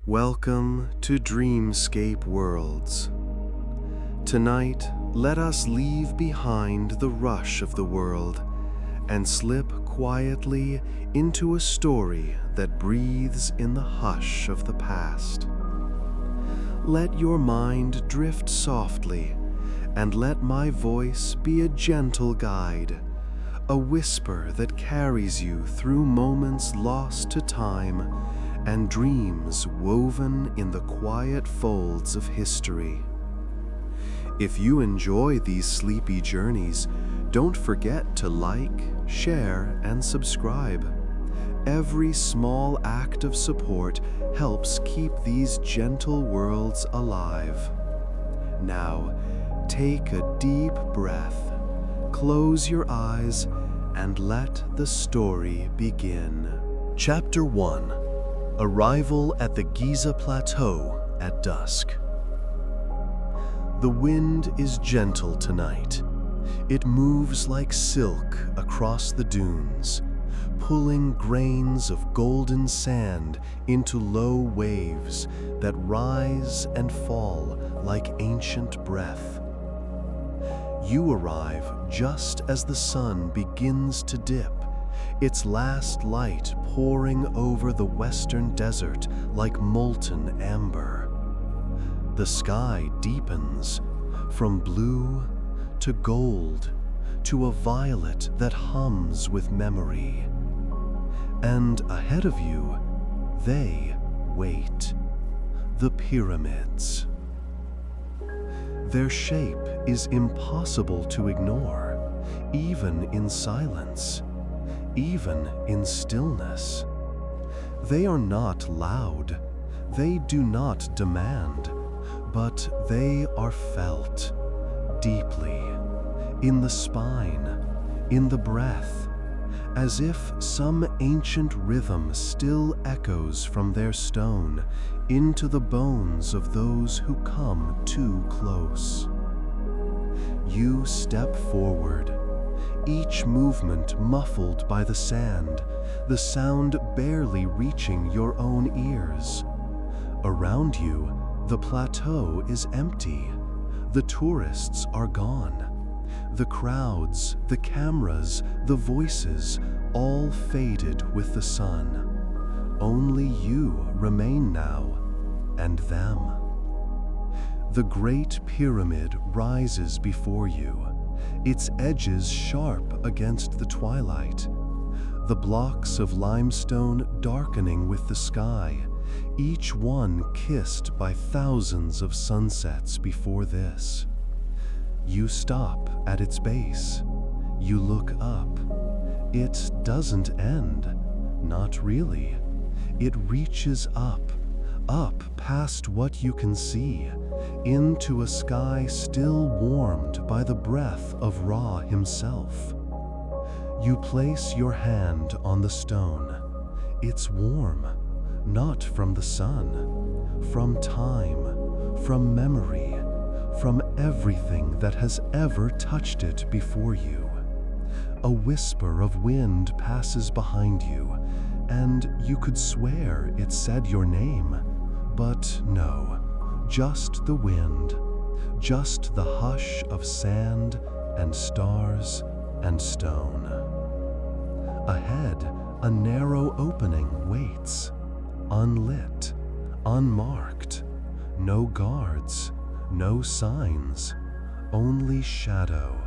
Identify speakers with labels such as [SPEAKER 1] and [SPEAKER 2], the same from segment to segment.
[SPEAKER 1] Welcome to Dreamscape Worlds. Tonight, let us leave behind the rush of the world and slip quietly into a story that breathes in the hush of the past. Let your mind drift softly, and let my voice be a gentle guide, a whisper that carries you through moments lost to time and dreams woven in the quiet folds of history. If you enjoy these sleepy journeys, don't forget to like, share, and subscribe. Every small act of support helps keep these gentle worlds alive. Now, take a deep breath, close your eyes, and let the story begin. Chapter 1: Arrival at the Giza Plateau at dusk. The wind is gentle tonight. It moves like silk across the dunes, pulling grains of golden sand into low waves that rise and fall like ancient breath. You arrive just as the sun begins to dip, its last light pouring over the western desert like molten amber. The sky deepens from blue to gold to a violet that hums with memory. And ahead of you, they wait, the pyramids. Their shape is impossible to ignore, even in silence, even in stillness. They are not loud, they do not demand, but they are felt deeply, in the spine, in the breath, as if some ancient rhythm still echoes from their stone into the bones of those who come too close. You step forward, each movement muffled by the sand, the sound barely reaching your own ears. Around you, the plateau is empty. The tourists are gone. The crowds, the cameras, the voices, all faded with the sun. Only you remain now, and them. The Great Pyramid rises before you, its edges sharp against the twilight. The blocks of limestone darkening with the sky, each one kissed by thousands of sunsets before this. You stop at its base. You look up. It doesn't end. Not really. It reaches up, up past what you can see, into a sky still warmed by the breath of Ra himself. You place your hand on the stone. It's warm, not from the sun, from time, from memory, from everything that has ever touched it before you. A whisper of wind passes behind you, and you could swear it said your name, but no, just the wind, just the hush of sand and stars and stone. Ahead, a narrow opening waits, unlit, unmarked, no guards, no signs, only shadow,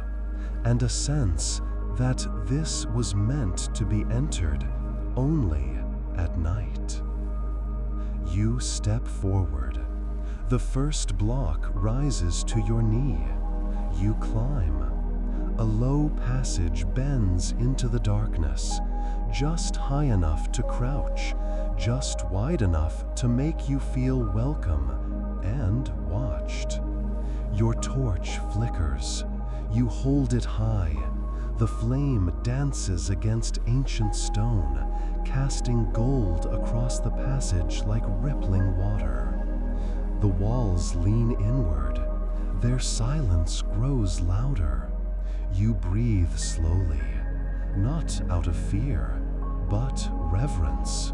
[SPEAKER 1] and a sense that this was meant to be entered only at night. You step forward. The first block rises to your knee. You climb. A low passage bends into the darkness, just high enough to crouch, just wide enough to make you feel welcome and watched. Your torch flickers. You hold it high. The flame dances against ancient stone, casting gold across the passage like rippling water. The walls lean inward. Their silence grows louder. You breathe slowly, not out of fear, but reverence.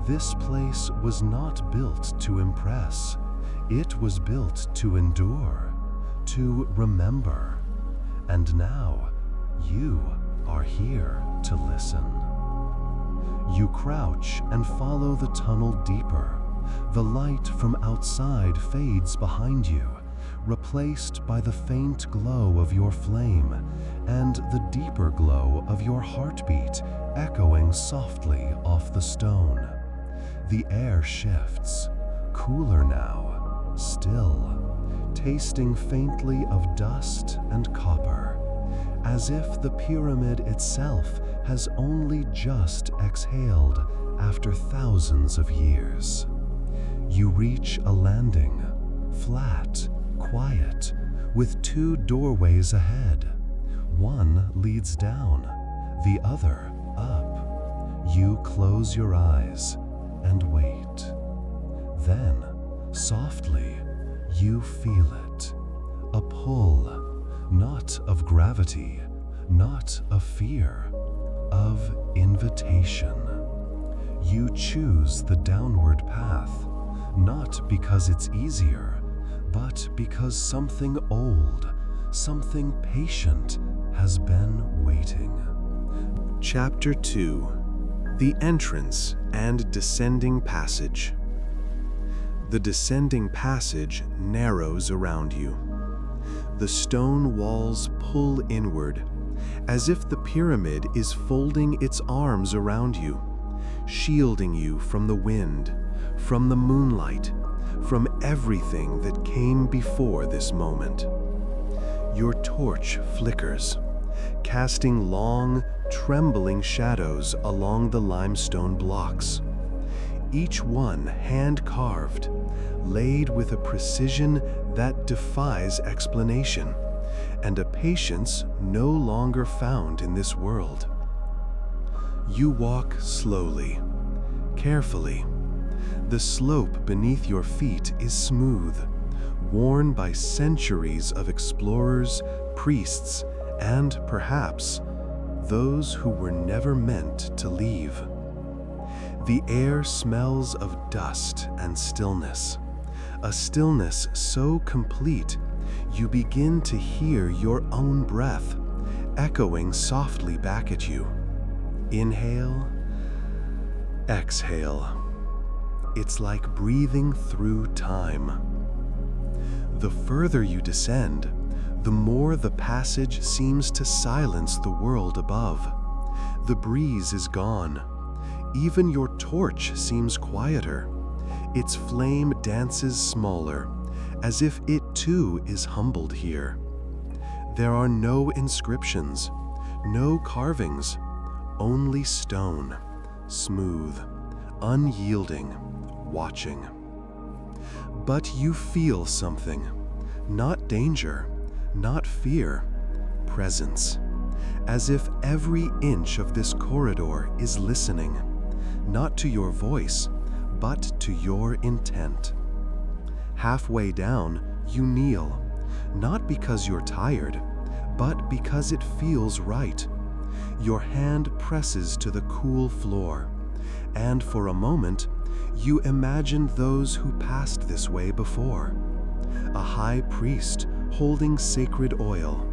[SPEAKER 1] This place was not built to impress. It was built to endure, to remember. And now, you are here to listen. You crouch and follow the tunnel deeper. The light from outside fades behind you, replaced by the faint glow of your flame and the deeper glow of your heartbeat echoing softly off the stone. The air shifts, cooler now, still, tasting faintly of dust and copper, as if the pyramid itself has only just exhaled after thousands of years. You reach a landing, flat, quiet, with two doorways ahead. One leads down, the other up. You close your eyes and wait. Then, softly, you feel it. A pull, not of gravity, not of fear, of invitation. You choose the downward path, not because it's easier, but because something old, something patient has been waiting. Chapter 2: The Entrance and Descending Passage. The descending passage narrows around you. The stone walls pull inward, as if the pyramid is folding its arms around you, shielding you from the wind, from the moonlight, from everything that came before this moment. Your torch flickers, casting long, trembling shadows along the limestone blocks, each one hand-carved, laid with a precision that defies explanation, and a patience no longer found in this world. You walk slowly, carefully. The slope beneath your feet is smooth, worn by centuries of explorers, priests, and perhaps those who were never meant to leave. The air smells of dust and stillness, a stillness so complete you begin to hear your own breath echoing softly back at you. Inhale, exhale. It's like breathing through time. The further you descend, the more the passage seems to silence the world above. The breeze is gone. Even your torch seems quieter. Its flame dances smaller, as if it too is humbled here. There are no inscriptions, no carvings, only stone, smooth, unyielding, watching. But you feel something, not danger, not fear, presence, as if every inch of this corridor is listening, not to your voice, but to your intent. Halfway down, you kneel, not because you're tired, but because it feels right. Your hand presses to the cool floor, and for a moment, you imagine those who passed this way before. A high priest holding sacred oil,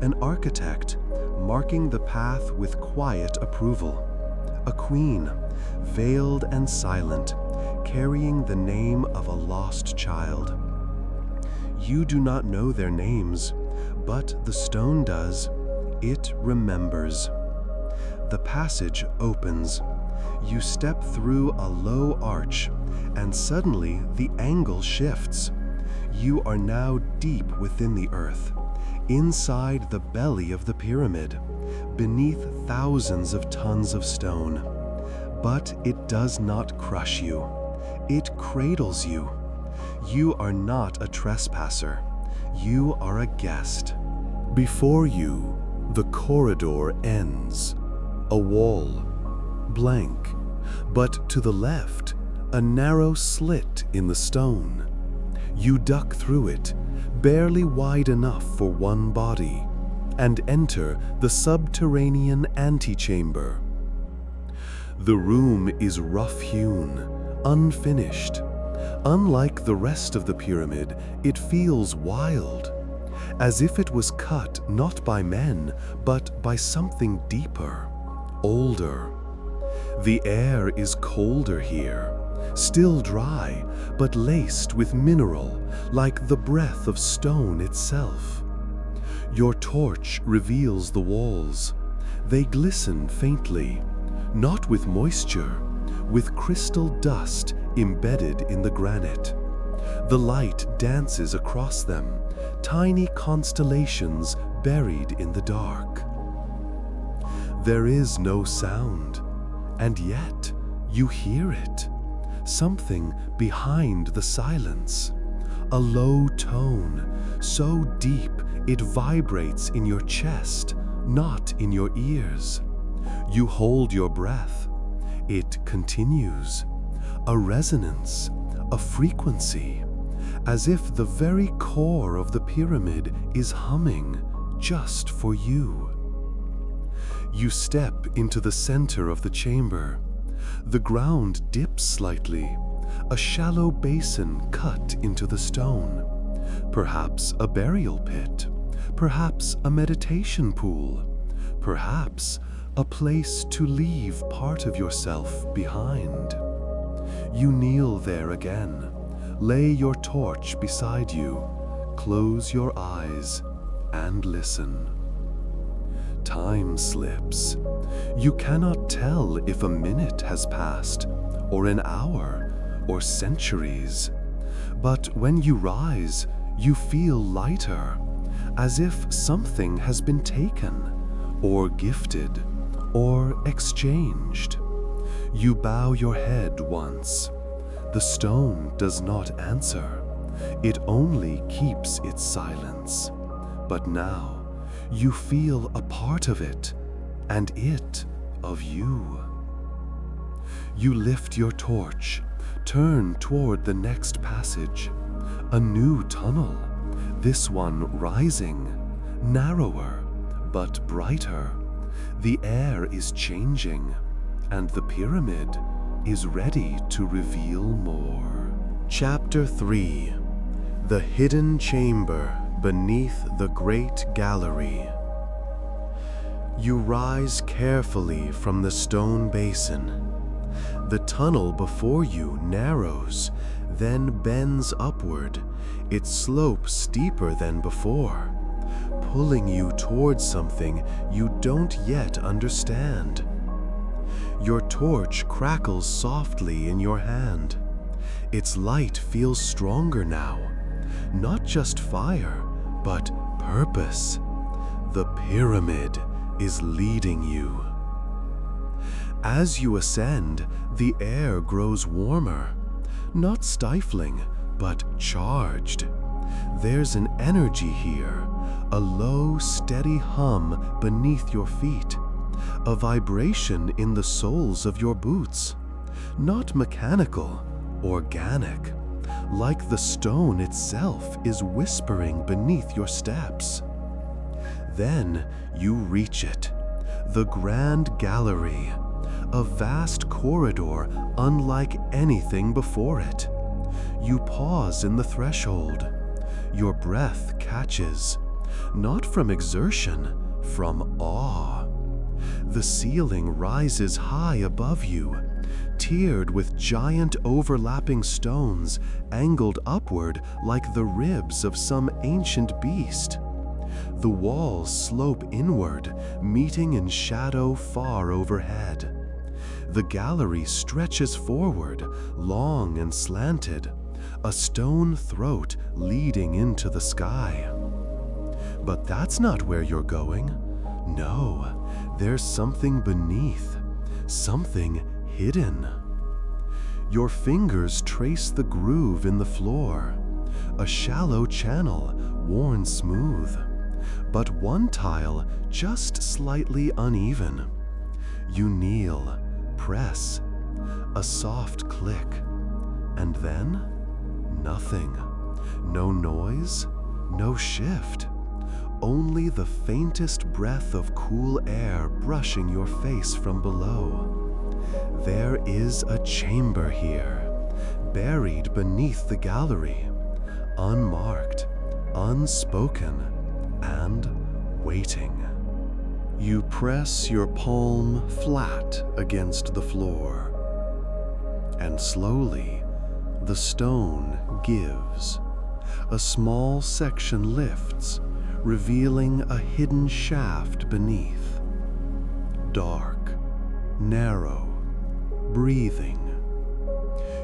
[SPEAKER 1] an architect marking the path with quiet approval, a queen, veiled and silent, carrying the name of a lost child. You do not know their names, but the stone does. It remembers. The passage opens. You step through a low arch, and suddenly the angle shifts. You are now deep within the earth, inside the belly of the pyramid, beneath thousands of tons of stone. But it does not crush you. It cradles you. You are not a trespasser. You are a guest. Before you, the corridor ends. A wall, blank, but to the left, a narrow slit in the stone. You duck through it, barely wide enough for one body, and enter the subterranean antechamber. The room is rough-hewn, unfinished. Unlike the rest of the pyramid, it feels wild, as if it was cut not by men, but by something deeper, older. The air is colder here, still dry, but laced with mineral, like the breath of stone itself. Your torch reveals the walls. They glisten faintly, not with moisture, with crystal dust embedded in the granite. The light dances across them, tiny constellations buried in the dark. There is no sound, and yet you hear it. Something behind the silence. A low tone, so deep it vibrates in your chest, not in your ears. You hold your breath. It continues. A resonance, a frequency, as if the very core of the pyramid is humming just for you. You step into the center of the chamber. The ground dips slightly, a shallow basin cut into the stone. Perhaps a burial pit, perhaps a meditation pool, perhaps a place to leave part of yourself behind. You kneel there again, lay your torch beside you, close your eyes, and listen. Time slips. You cannot tell if a minute has passed, or an hour, or centuries. But when you rise, you feel lighter, as if something has been taken, or gifted, or exchanged. You bow your head once. The stone does not answer. It only keeps its silence. But now, you feel a part of it, and it of you. You lift your torch, turn toward the next passage. A new tunnel, this one rising, narrower, but brighter. The air is changing, and the pyramid is ready to reveal more. Chapter 3: The Hidden Chamber Beneath the Great Gallery. You rise carefully from the stone basin. The tunnel before you narrows, then bends upward, its slope steeper than before, pulling you towards something you don't yet understand. Your torch crackles softly in your hand. Its light feels stronger now, not just fire, but purpose. The pyramid is leading you. As you ascend, the air grows warmer, not stifling, but charged. There's an energy here, a low, steady hum beneath your feet, a vibration in the soles of your boots, not mechanical, organic, like the stone itself is whispering beneath your steps. Then you reach it, the Grand Gallery, a vast corridor unlike anything before it. You pause in the threshold. Your breath catches, not from exertion, from awe. The ceiling rises high above you, tiered with giant overlapping stones angled upward like the ribs of some ancient beast. The walls slope inward, meeting in shadow far overhead. The gallery stretches forward, long and slanted, a stone throat leading into the sky. But that's not where you're going. No, there's something beneath, something hidden. Your fingers trace the groove in the floor, a shallow channel worn smooth, but one tile just slightly uneven. You kneel, press, a soft click, and then nothing. No noise, no shift. Only the faintest breath of cool air brushing your face from below. There is a chamber here, buried beneath the gallery, unmarked, unspoken, and waiting. You press your palm flat against the floor, and slowly the stone gives. A small section lifts, revealing a hidden shaft beneath. Dark, narrow, breathing.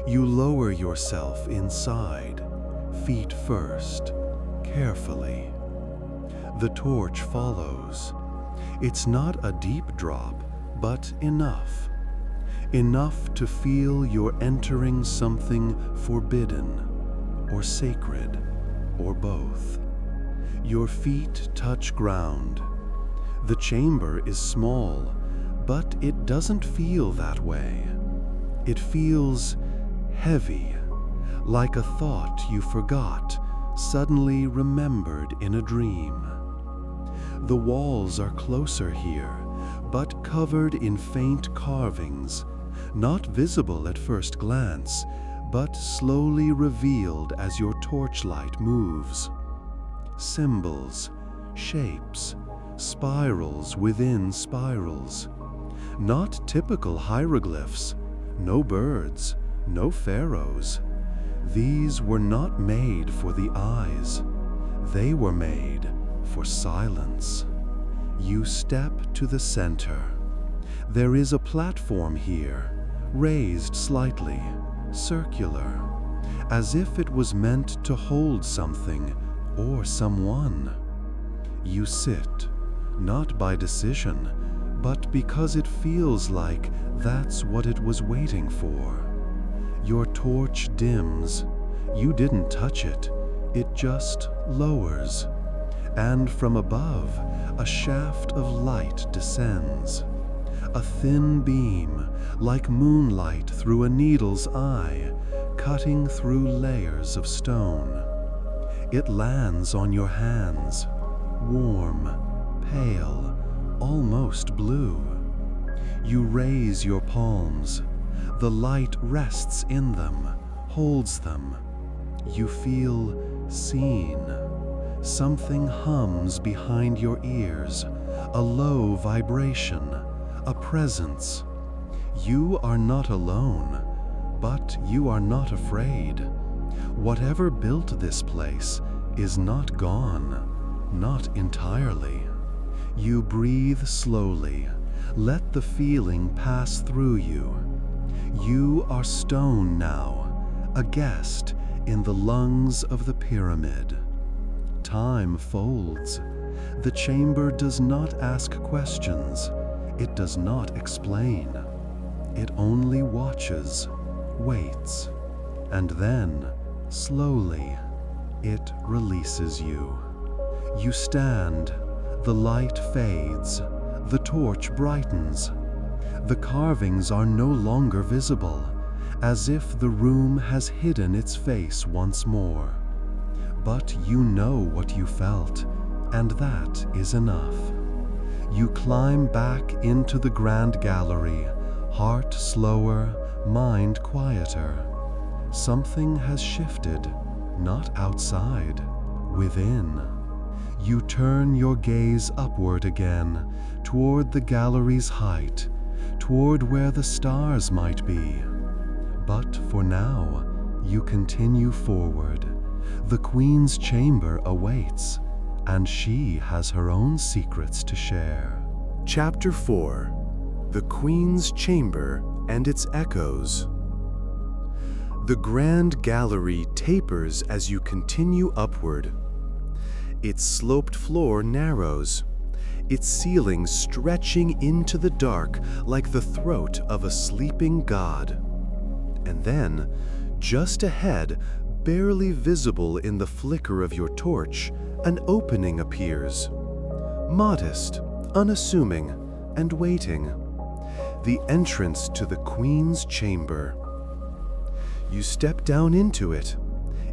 [SPEAKER 1] You lower yourself inside, feet first, carefully. The torch follows. It's not a deep drop, but enough. Enough to feel you're entering something forbidden, or sacred, or both. Your feet touch ground. The chamber is small, but it doesn't feel that way. It feels heavy, like a thought you forgot, suddenly remembered in a dream. The walls are closer here, but covered in faint carvings, not visible at first glance, but slowly revealed as your torchlight moves. Symbols, shapes, spirals within spirals. Not typical hieroglyphs, no birds, no pharaohs. These were not made for the eyes. They were made for silence. You step to the center. There is a platform here, raised slightly, circular, as if it was meant to hold something or someone. You sit, not by decision, but because it feels like that's what it was waiting for. Your torch dims. You didn't touch it. It just lowers. And from above, a shaft of light descends. A thin beam, like moonlight through a needle's eye, cutting through layers of stone. It lands on your hands, warm, pale, almost blue. You raise your palms. The light rests in them, holds them. You feel seen. Something hums behind your ears, a low vibration, a presence. You are not alone, but you are not afraid. Whatever built this place is not gone, not entirely. You breathe slowly. Let the feeling pass through you. You are stone now, a guest in the lungs of the pyramid. Time folds. The chamber does not ask questions. It does not explain. It only watches, waits, and then, slowly, it releases you. You stand. The light fades. The torch brightens. The carvings are no longer visible, as if the room has hidden its face once more. But you know what you felt, and that is enough. You climb back into the grand gallery, heart slower, mind quieter. Something has shifted, not outside, within. You turn your gaze upward again, toward the gallery's height, toward where the stars might be. But for now, you continue forward. The Queen's chamber awaits, and she has her own secrets to share. Chapter 4: The Queen's Chamber and Its Echoes. The grand gallery tapers as you continue upward. Its sloped floor narrows, its ceiling stretching into the dark like the throat of a sleeping god. And then, just ahead, barely visible in the flicker of your torch, an opening appears. Modest, unassuming, and waiting. The entrance to the Queen's chamber. You step down into it.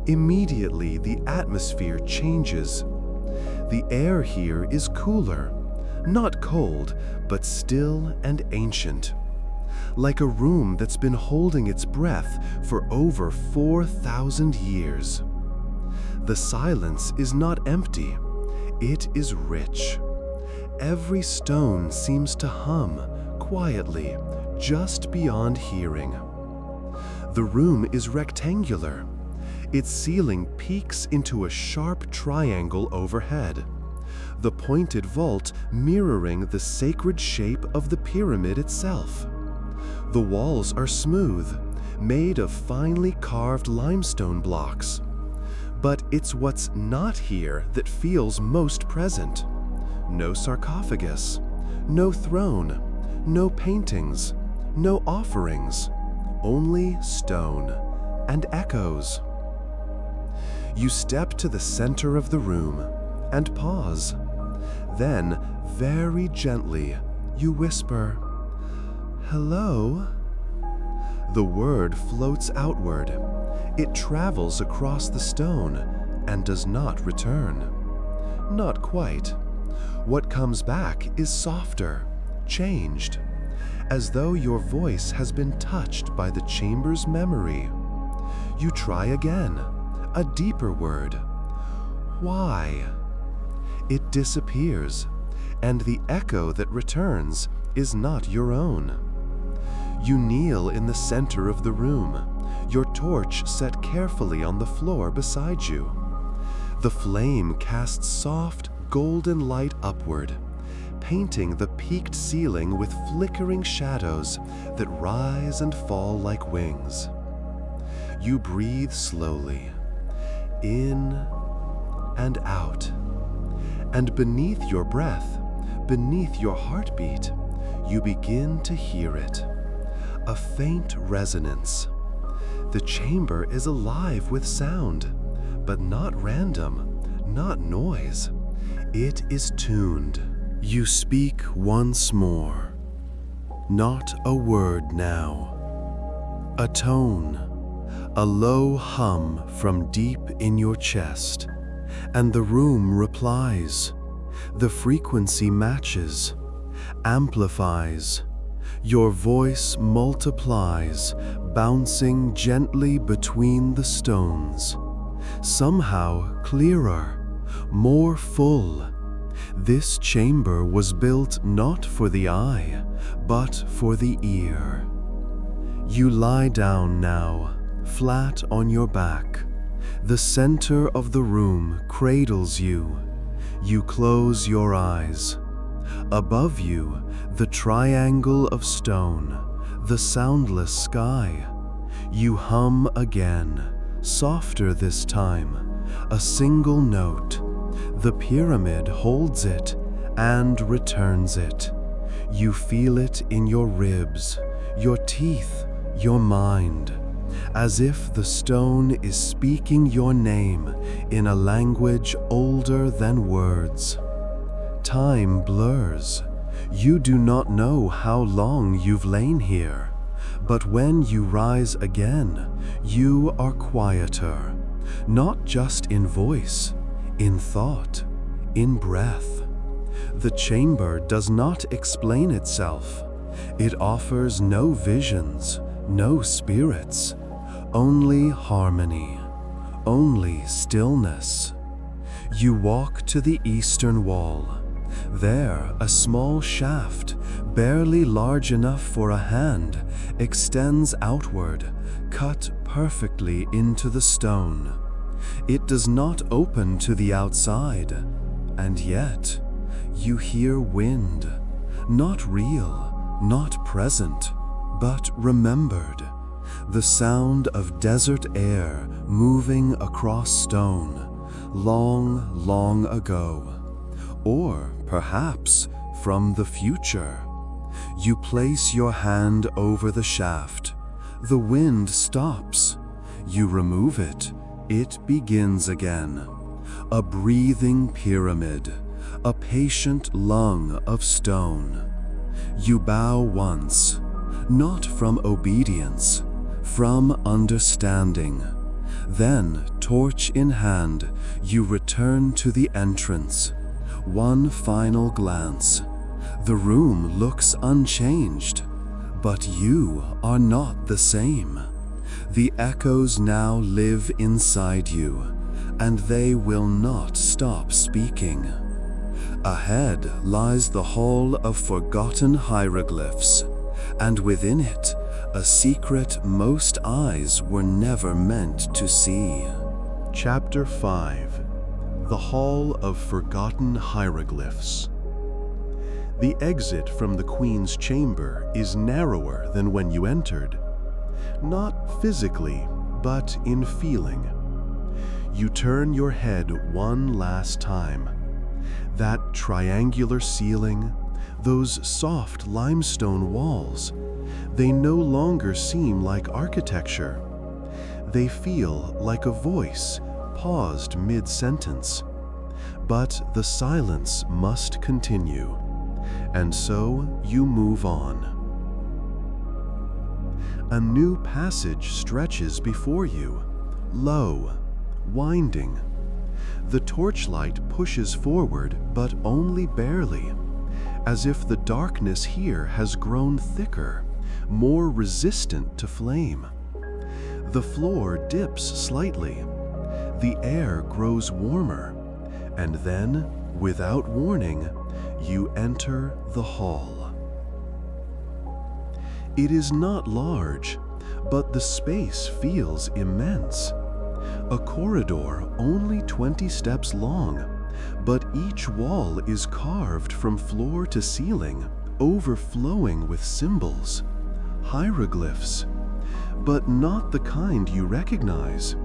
[SPEAKER 1] Immediately, the atmosphere changes. The air here is cooler, not cold, but still and ancient. like a room that's been holding its breath for over 4,000 years. The silence is not empty, it is rich. Every stone seems to hum quietly, just beyond hearing. The room is rectangular. Its ceiling peaks into a sharp triangle overhead, the pointed vault mirroring the sacred shape of the pyramid itself. The walls are smooth, made of finely carved limestone blocks. But it's what's not here that feels most present. No sarcophagus, no throne, no paintings, no offerings, only stone and echoes. You step to the center of the room and pause. Then, very gently, you whisper, "Hello?" The word floats outward. It travels across the stone and does not return. Not quite. What comes back is softer, changed, as though your voice has been touched by the chamber's memory. You try again, a deeper word. Why? It disappears, and the echo that returns is not your own. You kneel in the center of the room, your torch set carefully on the floor beside you. The flame casts soft, golden light upward, painting the peaked ceiling with flickering shadows that rise and fall like wings. You breathe slowly, in and out, and beneath your breath, beneath your heartbeat, you begin to hear it, a faint resonance. The chamber is alive with sound, but not random, not noise. It is tuned. You speak once more. Not a word now. A tone, a low hum from deep in your chest, and the room replies. The frequency matches, amplifies. Your voice multiplies, bouncing gently between the stones. Somehow clearer, more full. This chamber was built not for the eye, but for the ear. You lie down now, flat on your back. The center of the room cradles you. You close your eyes. Above you, the triangle of stone, the soundless sky. You hum again, softer this time, a single note. The pyramid holds it and returns it. You feel it in your ribs, your teeth, your mind, as if the stone is speaking your name in a language older than words. Time blurs. You do not know how long you've lain here, but when you rise again, you are quieter, not just in voice, in thought, in breath. The chamber does not explain itself. It offers no visions, no spirits, only harmony, only stillness. You walk to the eastern wall. There, a small shaft, barely large enough for a hand, extends outward, cut perfectly into the stone. It does not open to the outside, and yet you hear wind, not real, not present, but remembered. The sound of desert air moving across stone, long, long ago. Or perhaps from the future. You place your hand over the shaft. The wind stops. You remove it. It begins again. A breathing pyramid, a patient lung of stone. You bow once, not from obedience, from understanding. Then, torch in hand, you return to the entrance. One final glance. The room looks unchanged, But you are not the same. The echoes now live inside you, and they will not stop speaking. Ahead lies the Hall of Forgotten Hieroglyphs, and within it, a secret most eyes were never meant to see. Chapter 5: The Hall of Forgotten Hieroglyphs. The exit from the Queen's chamber is narrower than when you entered. Not physically, but in feeling. You turn your head one last time. That triangular ceiling, those soft limestone walls, they no longer seem like architecture. They feel like a voice paused mid-sentence. But the silence must continue, and so you move on. A new passage stretches before you, low, winding. The torchlight pushes forward, but only barely, as if the darkness here has grown thicker, more resistant to flame. The floor dips slightly. The air grows warmer, and then, without warning, you enter the hall. It is not large, but the space feels immense. A corridor only 20 steps long, but each wall is carved from floor to ceiling, overflowing with symbols, hieroglyphs, but not the kind you recognize.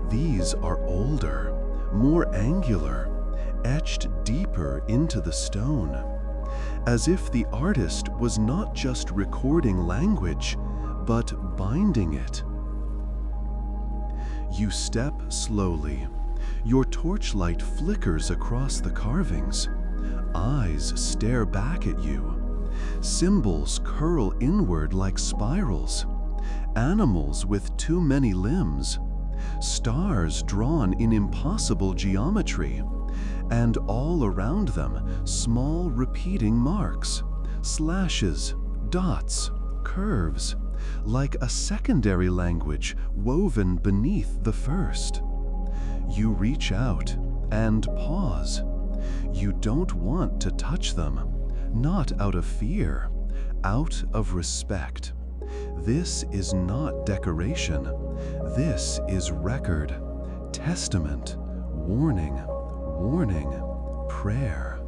[SPEAKER 1] These are older, more angular, etched deeper into the stone, as if the artist was not just recording language, but binding it. You step slowly. Your torchlight flickers across the carvings. Eyes stare back at you. Symbols curl inward like spirals. Animals with too many limbs. Stars drawn in impossible geometry. And all around them, small repeating marks, slashes, dots, curves, like a secondary language woven beneath the first. You reach out and pause. You don't want to touch them, not out of fear, out of respect. This is not decoration. This is record, testament, warning, prayer.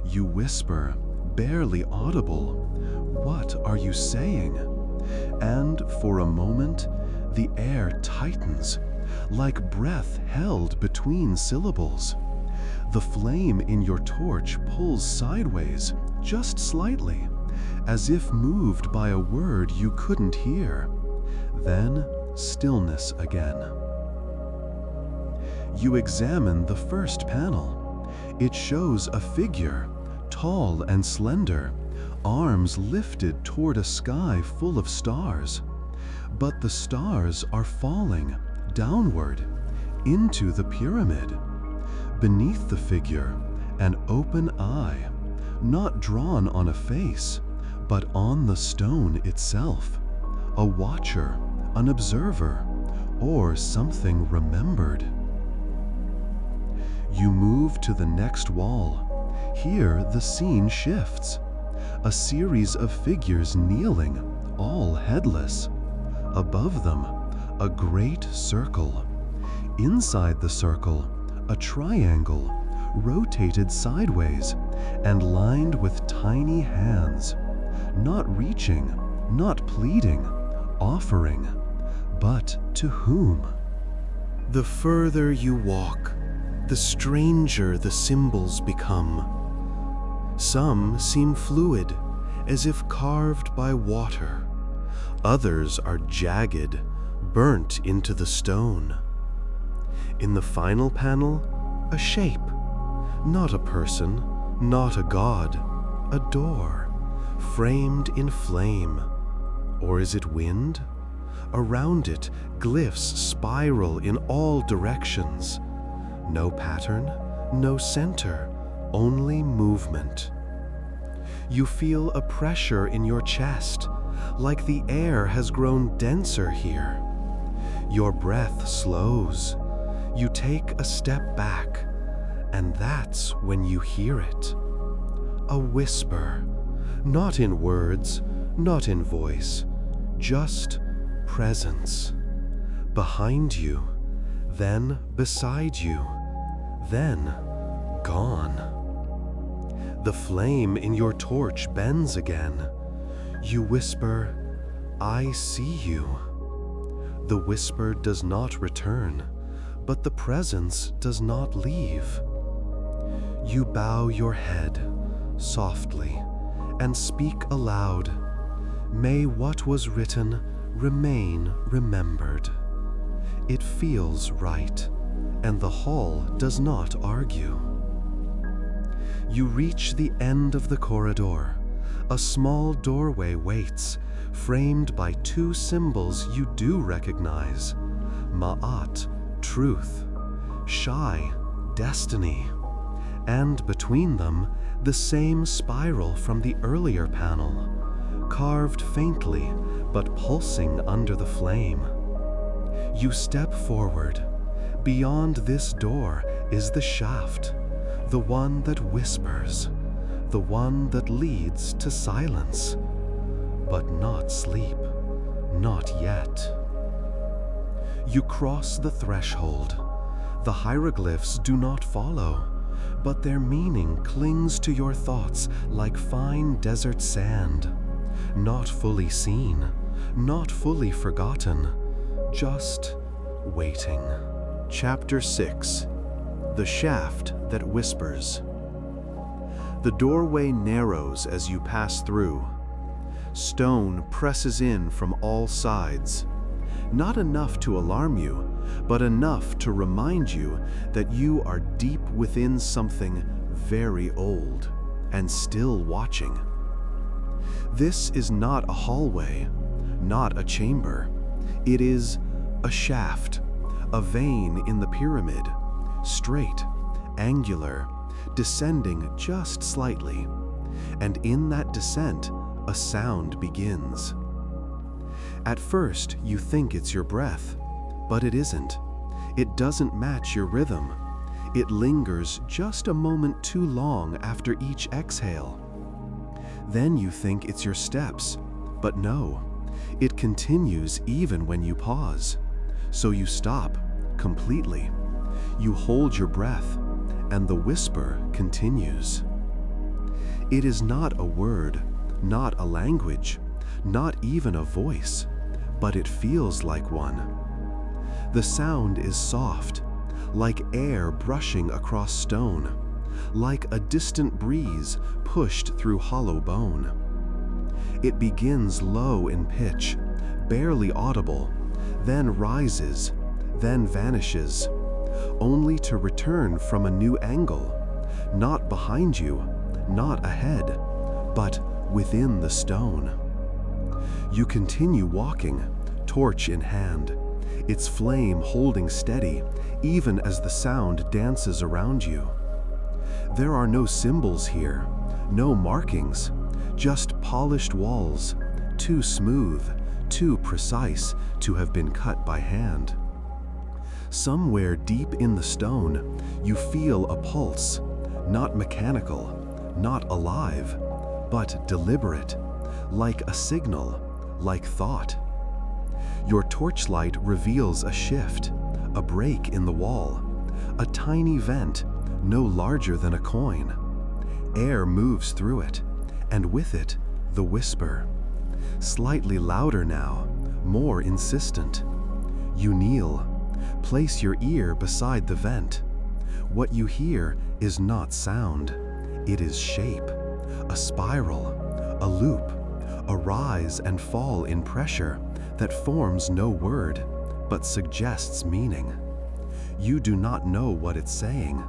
[SPEAKER 1] You whisper, barely audible, "What are you saying?" And for a moment, the air tightens, like breath held between syllables. The flame in your torch pulls sideways, just slightly, as if moved by a word you couldn't hear. Then, stillness again. You examine the first panel. It shows a figure, tall and slender, arms lifted toward a sky full of stars. But the stars are falling downward into the pyramid. Beneath the figure, an open eye, not drawn on a face, but on the stone itself. A watcher, an observer, or something remembered. You move to the next wall. Here the scene shifts. A series of figures kneeling, all headless. Above them, a great circle. Inside the circle, a triangle, rotated sideways and lined with tiny hands, not reaching, not pleading, offering, but to whom? The further you walk, the stranger the symbols become. Some seem fluid, as if carved by water. Others are jagged, burnt into the stone. In the final panel, a shape. Not a person, not a god, a door, framed in flame. Or is it wind? Around it, glyphs spiral in all directions. No pattern, no center, only movement. You feel a pressure in your chest, like the air has grown denser here. Your breath slows. You take a step back, and that's when you hear it. A whisper, not in words, not in voice, just presence. Behind you, then beside you, then gone. The flame in your torch bends again. You whisper, "I see you." The whisper does not return, but the presence does not leave. You bow your head softly and speak aloud. May what was written remain remembered. It feels right, and the hall does not argue. You reach the end of the corridor. A small doorway waits, framed by two symbols you do recognize. Ma'at, truth. Shai, destiny. And between them, the same spiral from the earlier panel, carved faintly but pulsing under the flame. You step forward. Beyond this door is the shaft, the one that whispers, the one that leads to silence, but not sleep, not yet. You cross the threshold. The hieroglyphs do not follow, but their meaning clings to your thoughts like fine desert sand, not fully seen, not fully forgotten, just waiting. Chapter 6. The Shaft That Whispers. The doorway narrows as you pass through. Stone presses in from all sides. Not enough to alarm you, but enough to remind you that you are deep within something very old and still watching. This is not a hallway, not a chamber. It is a shaft, a vein in the pyramid, straight, angular, descending just slightly. And in that descent, a sound begins. At first, you think it's your breath, but it isn't. It doesn't match your rhythm. It lingers just a moment too long after each exhale. Then you think it's your steps, but no, it continues even when you pause. So you stop completely. You hold your breath, and the whisper continues. It is not a word, not a language, not even a voice, but it feels like one. The sound is soft, like air brushing across stone, like a distant breeze pushed through hollow bone. It begins low in pitch, barely audible, then rises, then vanishes, only to return from a new angle, not behind you, not ahead, but within the stone. You continue walking, torch in hand, its flame holding steady even as the sound dances around you. There are no symbols here, no markings, just polished walls, too smooth, too precise to have been cut by hand. Somewhere deep in the stone, you feel a pulse, not mechanical, not alive, but deliberate, like a signal, like thought. Your torchlight reveals a shift, a break in the wall, a tiny vent no larger than a coin. Air moves through it, and with it, the whisper. Slightly louder now, more insistent. You kneel, place your ear beside the vent. What you hear is not sound, it is shape, a spiral, a loop, a rise and fall in pressure that forms no word, but suggests meaning. You do not know what it's saying,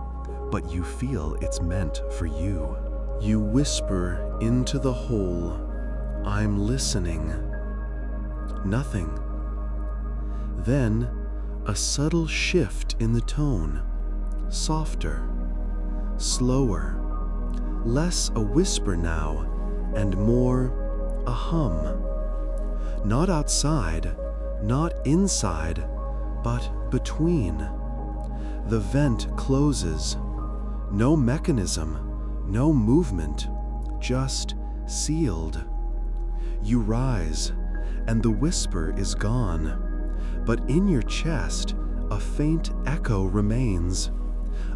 [SPEAKER 1] but you feel it's meant for you. You whisper into the hole, "I'm listening." Nothing. Then, a subtle shift in the tone, softer, slower, less a whisper now, and more a hum. Not outside, not inside, but between. The vent closes. No mechanism, no movement, just sealed. You rise, and the whisper is gone, but in your chest a faint echo remains,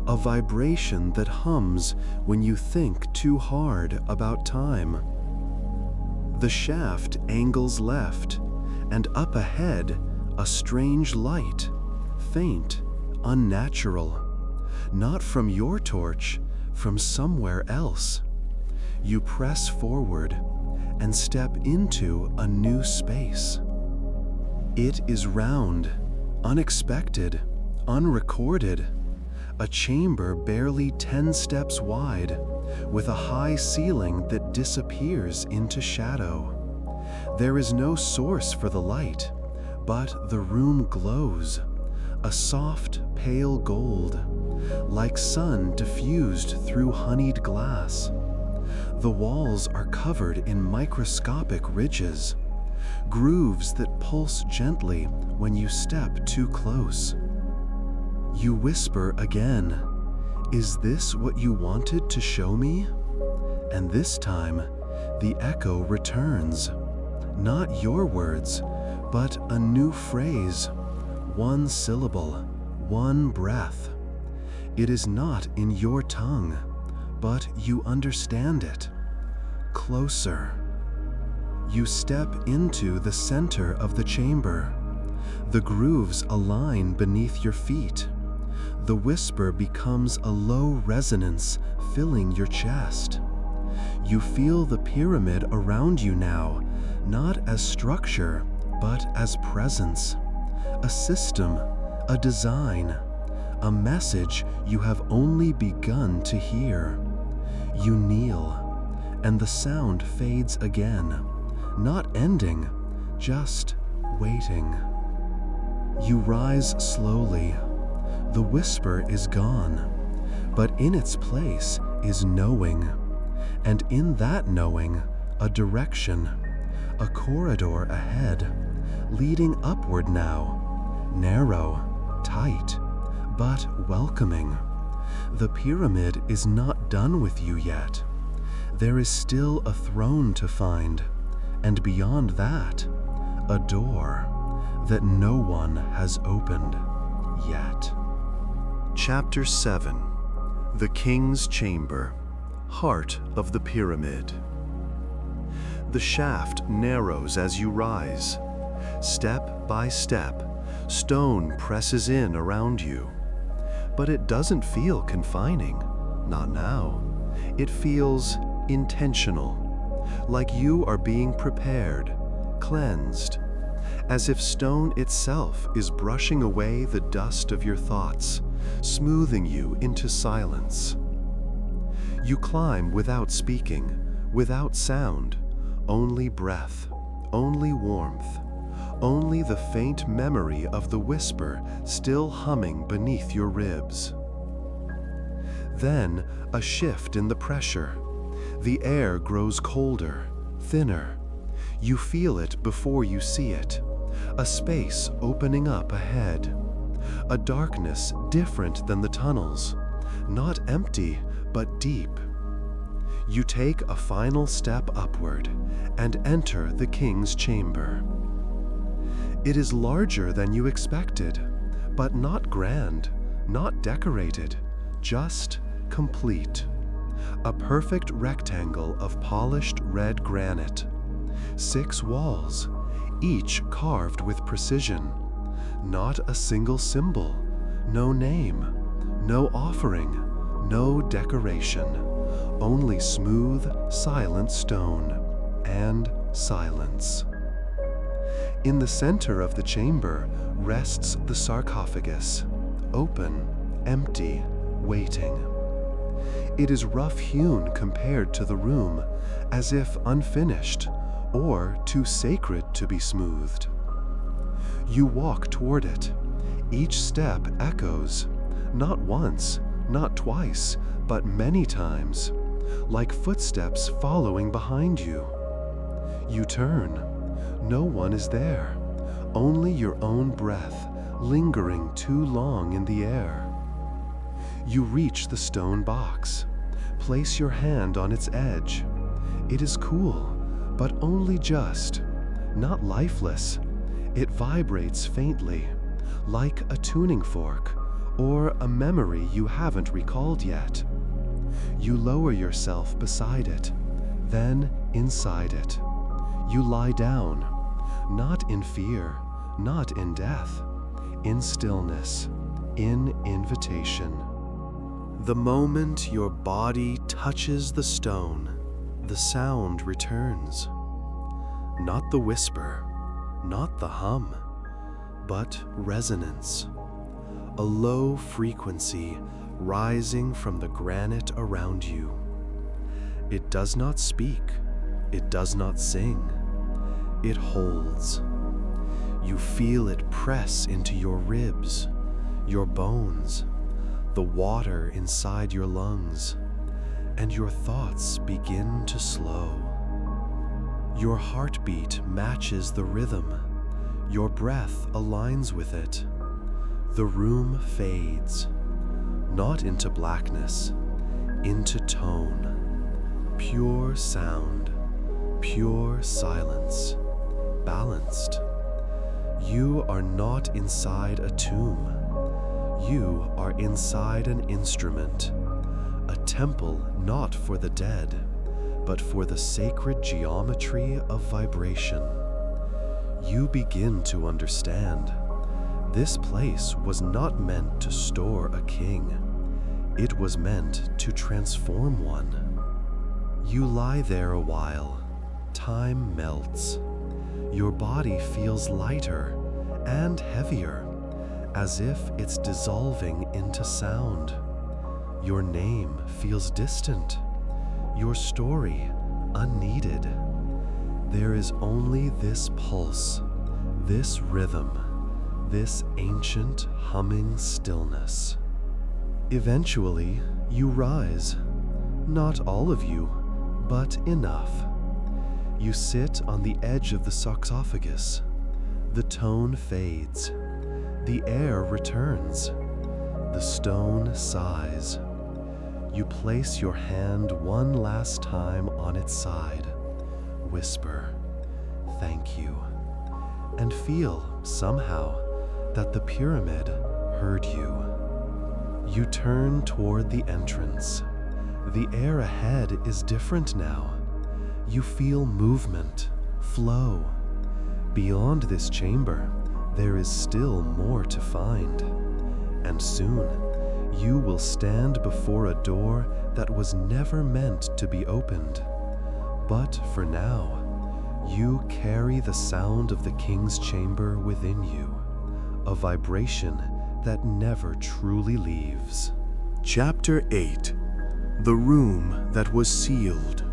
[SPEAKER 1] a vibration that hums when you think too hard about time. The shaft angles left, and up ahead, a strange light, faint, unnatural, not from your torch, from somewhere else. You press forward and step into a new space. It is round, unexpected, unrecorded, a chamber barely 10 steps wide, with a high ceiling that disappears into shadow. There is no source for the light, but the room glows, a soft, pale gold, like sun diffused through honeyed glass. The walls are covered in microscopic ridges, grooves that pulse gently when you step too close. You whisper again, "Is this what you wanted to show me?" And this time, the echo returns. Not your words, but a new phrase, one syllable, one breath. It is not in your tongue, but you understand it. Closer. You step into the center of the chamber. The grooves align beneath your feet. The whisper becomes a low resonance filling your chest. You feel the pyramid around you now, not as structure, but as presence. A system, a design, a message you have only begun to hear. You kneel, and the sound fades again, not ending, just waiting. You rise slowly. The whisper is gone, but in its place is knowing, and in that knowing, a direction, a corridor ahead, leading upward now, narrow, tight, but welcoming. The pyramid is not done with you yet. There is still a throne to find, and beyond that, a door that no one has opened yet. Chapter 7. The King's Chamber, Heart of the Pyramid. The shaft narrows as you rise. Step by step, stone presses in around you. But it doesn't feel confining, not now. It feels intentional, like you are being prepared, cleansed, as if stone itself is brushing away the dust of your thoughts, smoothing you into silence. You climb without speaking, without sound, only breath, only warmth, only the faint memory of the whisper still humming beneath your ribs. Then a shift in the pressure. The air grows colder, thinner. You feel it before you see it. A space opening up ahead. A darkness different than the tunnels. Not empty, but deep. You take a final step upward and enter the king's chamber. It is larger than you expected, but not grand, not decorated, just complete. A perfect rectangle of polished red granite. 6 walls, each carved with precision. Not a single symbol, no name, no offering, no decoration. Only smooth, silent stone and silence. In the center of the chamber rests the sarcophagus, open, empty, waiting. It is rough-hewn compared to the room, as if unfinished, or too sacred to be smoothed. You walk toward it. Each step echoes, not once, not twice, but many times. like footsteps following behind you. You turn. No one is there, only your own breath lingering too long in the air. You reach the stone box. Place your hand on its edge. It is cool, but only just, not lifeless. It vibrates faintly, like a tuning fork or a memory you haven't recalled yet. You lower yourself beside it, then inside it. You lie down, not in fear, not in death, in stillness, in invitation. The moment your body touches the stone, the sound returns. Not the whisper, not the hum, but resonance. A low frequency rising from the granite around you. It does not speak, it does not sing, it holds. You feel it press into your ribs, your bones, the water inside your lungs, and your thoughts begin to slow. Your heartbeat matches the rhythm, your breath aligns with it. The room fades, not into blackness, into tone, pure sound, pure silence, balanced. You are not inside a tomb. You are inside an instrument, a temple not for the dead, but for the sacred geometry of vibration. You begin to understand. This place was not meant to store a king. It was meant to transform one. You lie there a while. Time melts. Your body feels lighter and heavier, as if it's dissolving into sound. Your name feels distant, your story unneeded. There is only this pulse, this rhythm, this ancient humming stillness. Eventually, you rise. Not all of you, but enough. You sit on the edge of the sarcophagus. The tone fades. The air returns. The stone sighs. You place your hand one last time on its side. Whisper, "Thank you," and feel, somehow, that the pyramid heard you. You turn toward the entrance. The air ahead is different now. You feel movement, flow. Beyond this chamber, there is still more to find. And soon, you will stand before a door that was never meant to be opened. But for now, you carry the sound of the king's chamber within you, a vibration that never truly leaves. Chapter 8: The Room That Was Sealed.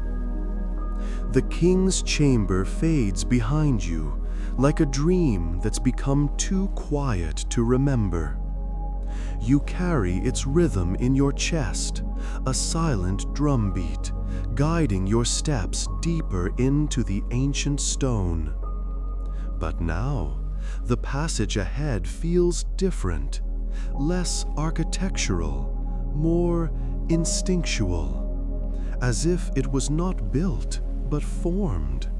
[SPEAKER 1] The king's chamber fades behind you, like a dream that's become too quiet to remember. You carry its rhythm in your chest, a silent drumbeat, guiding your steps deeper into the ancient stone. But now, the passage ahead feels different, less architectural, more instinctual, as if it was not built but formed,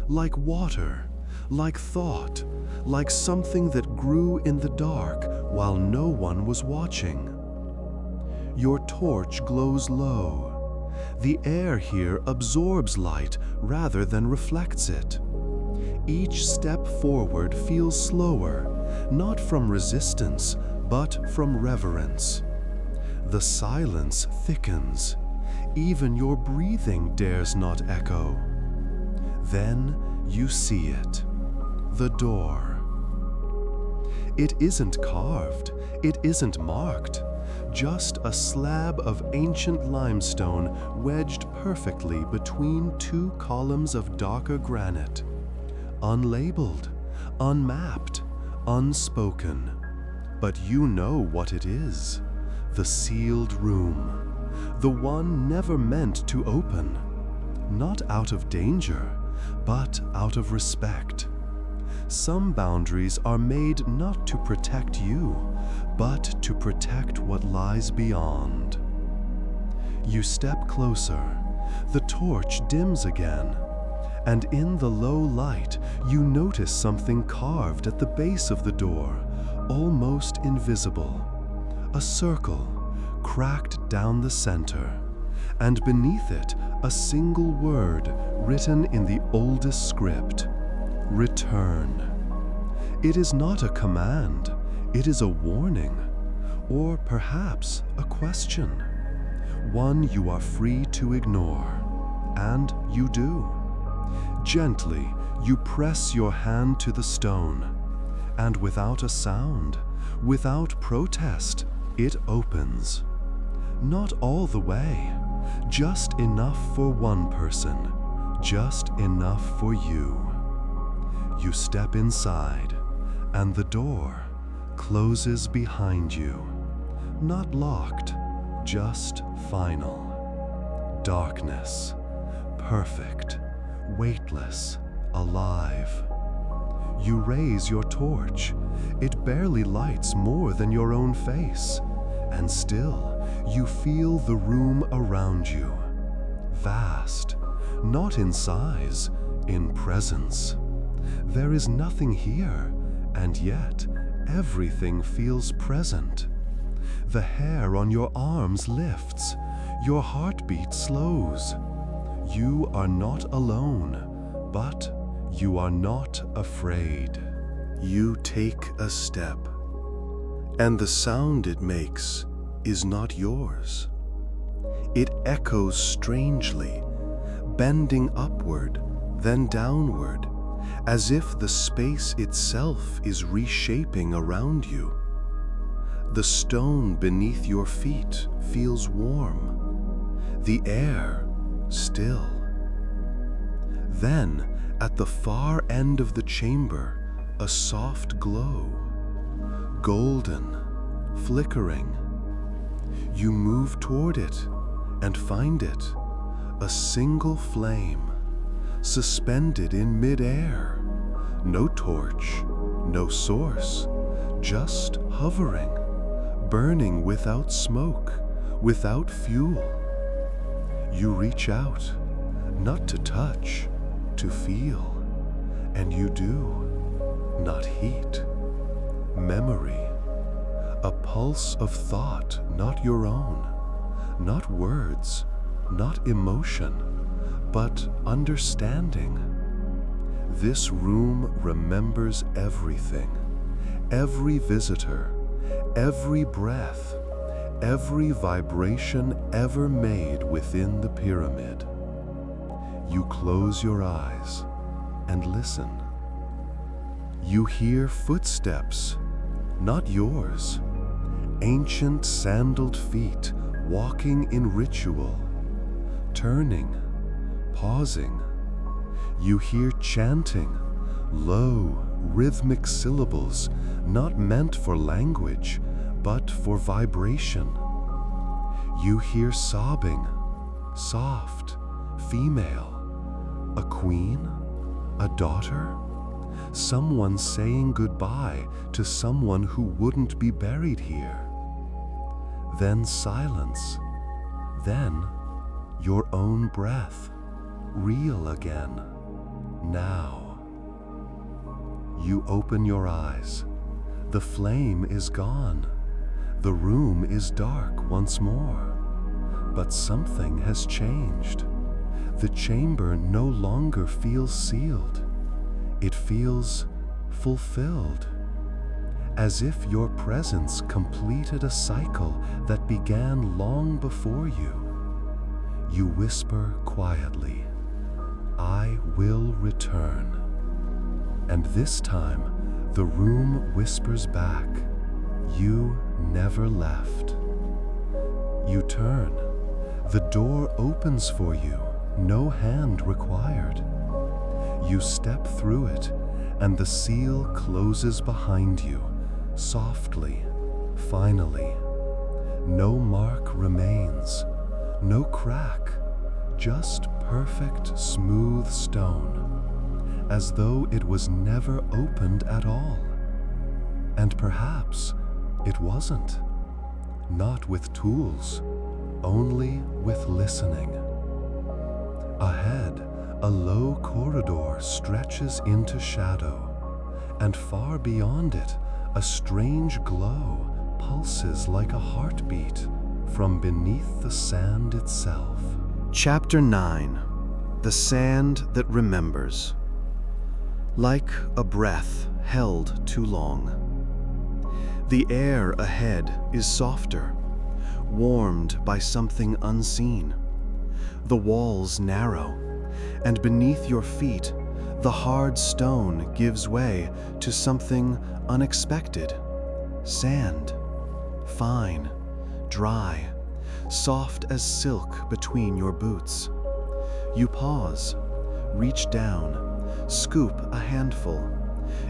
[SPEAKER 1] like water, like thought, like something that grew in the dark while no one was watching. Your torch glows low. The air here absorbs light rather than reflects it. Each step forward feels slower, not from resistance, but from reverence. The silence thickens. Even your breathing dares not echo. Then you see it. The door. It isn't carved, it isn't marked, just a slab of ancient limestone wedged perfectly between two columns of darker granite. Unlabeled, unmapped, unspoken. But you know what it is. The sealed room. the one never meant to open, not out of danger, but out of respect. Some boundaries are made not to protect you, but to protect what lies beyond. You step closer, the torch dims again, and in the low light you notice something carved at the base of the door, almost invisible. A circle, cracked down the center, and beneath it a single word written in the oldest script: return. It is not a command, it is a warning, or perhaps a question, one you are free to ignore, and you do. Gently, you press your hand to the stone, and without a sound, without protest, it opens. Not all the way, just enough for one person, just enough for you. You step inside, and the door closes behind you. Not locked, just final. Darkness, perfect, weightless, alive. You raise your torch. It barely lights more than your own face, and still you feel the room around you. Vast, not in size, in presence. There is nothing here, and yet everything feels present. The hair on your arms lifts, your heartbeat slows. You are not alone, but you are not afraid. You take a step, and the sound it makes is not yours. It echoes strangely, bending upward, then downward, as if the space itself is reshaping around you. The stone beneath your feet feels warm, the air still. Then, at the far end of the chamber, a soft glow, golden, flickering. You move toward it and find it, a single flame, suspended in midair. No torch, no source, just hovering, burning without smoke, without fuel. You reach out, not to touch, to feel, and you do. Not heat, memory, a pulse of thought not your own, not words, not emotion, but understanding. This room remembers everything, every visitor, every breath, every vibration ever made within the pyramid. You close your eyes and listen. You hear footsteps, not yours, ancient sandaled feet walking in ritual, turning, pausing. You hear chanting, low, rhythmic syllables not meant for language, but for vibration. You hear sobbing, soft, female, a queen, a daughter, someone saying goodbye to someone who wouldn't be buried here. Then silence, then your own breath, real again, now. You open your eyes. The flame is gone. The room is dark once more. But something has changed. The chamber no longer feels sealed. It feels fulfilled, as if your presence completed a cycle that began long before you. You whisper quietly, "I will return." And this time, the room whispers back, "You never left." You turn. The door opens for you, no hand required. You step through it, and the seal closes behind you, softly, finally. No mark remains, No crack, just perfect smooth stone, as though it was never opened at all. And perhaps it wasn't. Not with tools, only with listening. Ahead, a low corridor stretches into shadow, and far beyond it, a strange glow pulses like a heartbeat from beneath the sand itself. Chapter 9. The Sand That Remembers. Like a breath held too long. The air ahead is softer, warmed by something unseen. The walls narrow, and beneath your feet, the hard stone gives way to something unexpected. Sand, fine, dry, soft as silk between your boots. You pause, reach down, scoop a handful.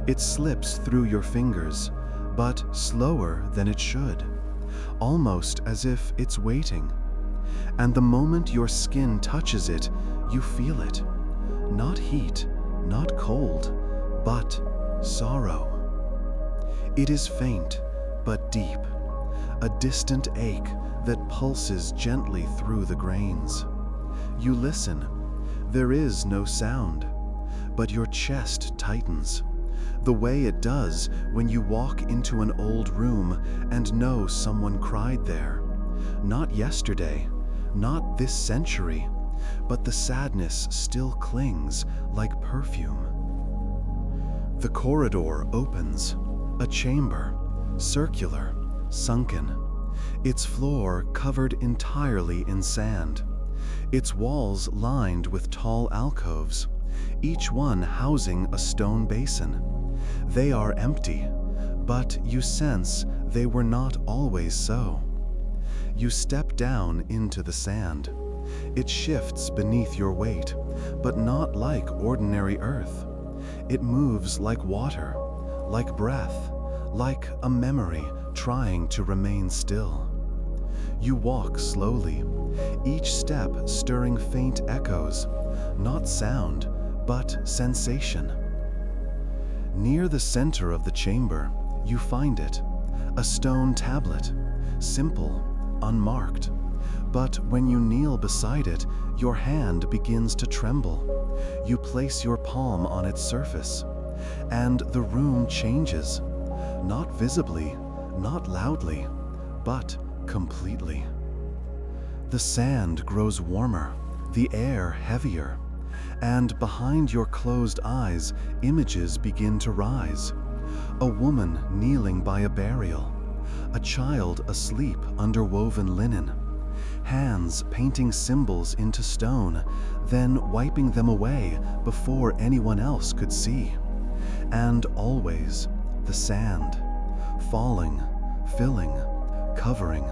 [SPEAKER 1] It slips through your fingers, but slower than it should, almost as if it's waiting. And the moment your skin touches it, you feel it. Not heat, not cold, but sorrow. It is faint, but deep, a distant ache that pulses gently through the grains. You listen. There is no sound, but your chest tightens, the way it does when you walk into an old room and know someone cried there. Not yesterday, not this century, but the sadness still clings like perfume. The corridor opens, a chamber, circular, sunken, its floor covered entirely in sand, its walls lined with tall alcoves, each one housing a stone basin. They are empty, but you sense they were not always so. You step down into the sand. It shifts beneath your weight, but not like ordinary earth. It moves like water, like breath, like a memory trying to remain still. You walk slowly, each step stirring faint echoes, not sound, but sensation. Near the center of the chamber, you find it, a stone tablet, simple, unmarked. But when you kneel beside it, your hand begins to tremble. You place your palm on its surface, and the room changes, not visibly, not loudly, but completely. The sand grows warmer, the air heavier, and behind your closed eyes, images begin to rise. A woman kneeling by a burial, a child asleep under woven linen, hands painting symbols into stone, then wiping them away before anyone else could see. And always the sand, falling, filling, covering,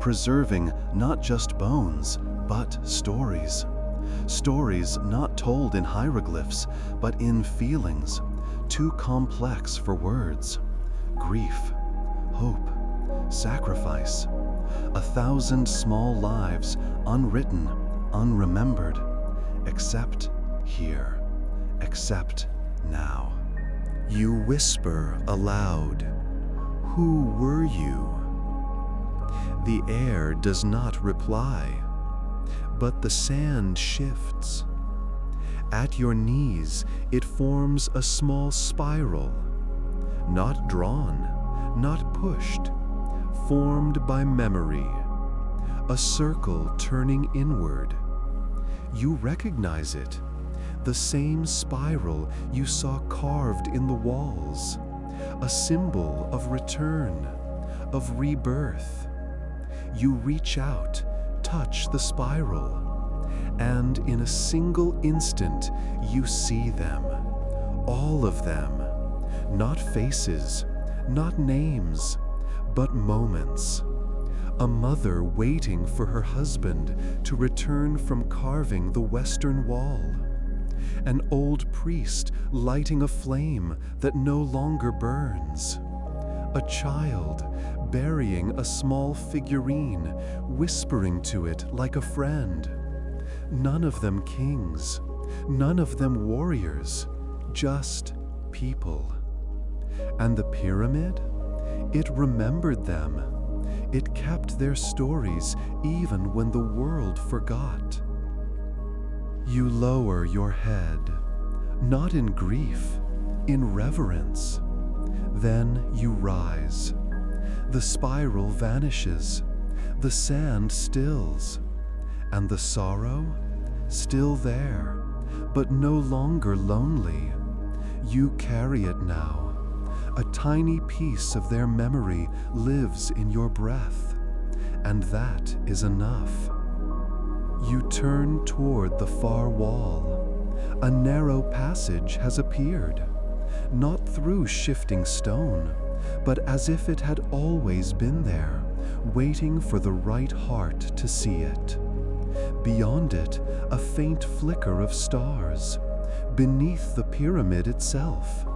[SPEAKER 1] preserving not just bones, but stories. Stories not told in hieroglyphs, but in feelings, too complex for words. Grief, hope, sacrifice. 1,000 small lives, unwritten, unremembered, except here, except now. You whisper aloud, "Who were you?" The air does not reply, but the sand shifts. At your knees, it forms a small spiral, not drawn, not pushed, formed by memory, a circle turning inward. You recognize it, the same spiral you saw carved in the walls, a symbol of return, of rebirth. You reach out, touch the spiral, and in a single instant you see them, all of them, not faces, not names, but moments. A mother waiting for her husband to return from carving the western wall. An old priest lighting a flame that no longer burns. A child burying a small figurine, whispering to it like a friend. None of them kings, none of them warriors, just people. And the pyramid? It remembered them. It kept their stories even when the world forgot. You lower your head, not in grief, in reverence. Then you rise. The spiral vanishes, the sand stills, and the sorrow, still there, but no longer lonely. You carry it now. A tiny piece of their memory lives in your breath, and that is enough. You turn toward the far wall. A narrow passage has appeared, not through shifting stone, but as if it had always been there, waiting for the right heart to see it. Beyond it, a faint flicker of stars. Beneath the pyramid itself,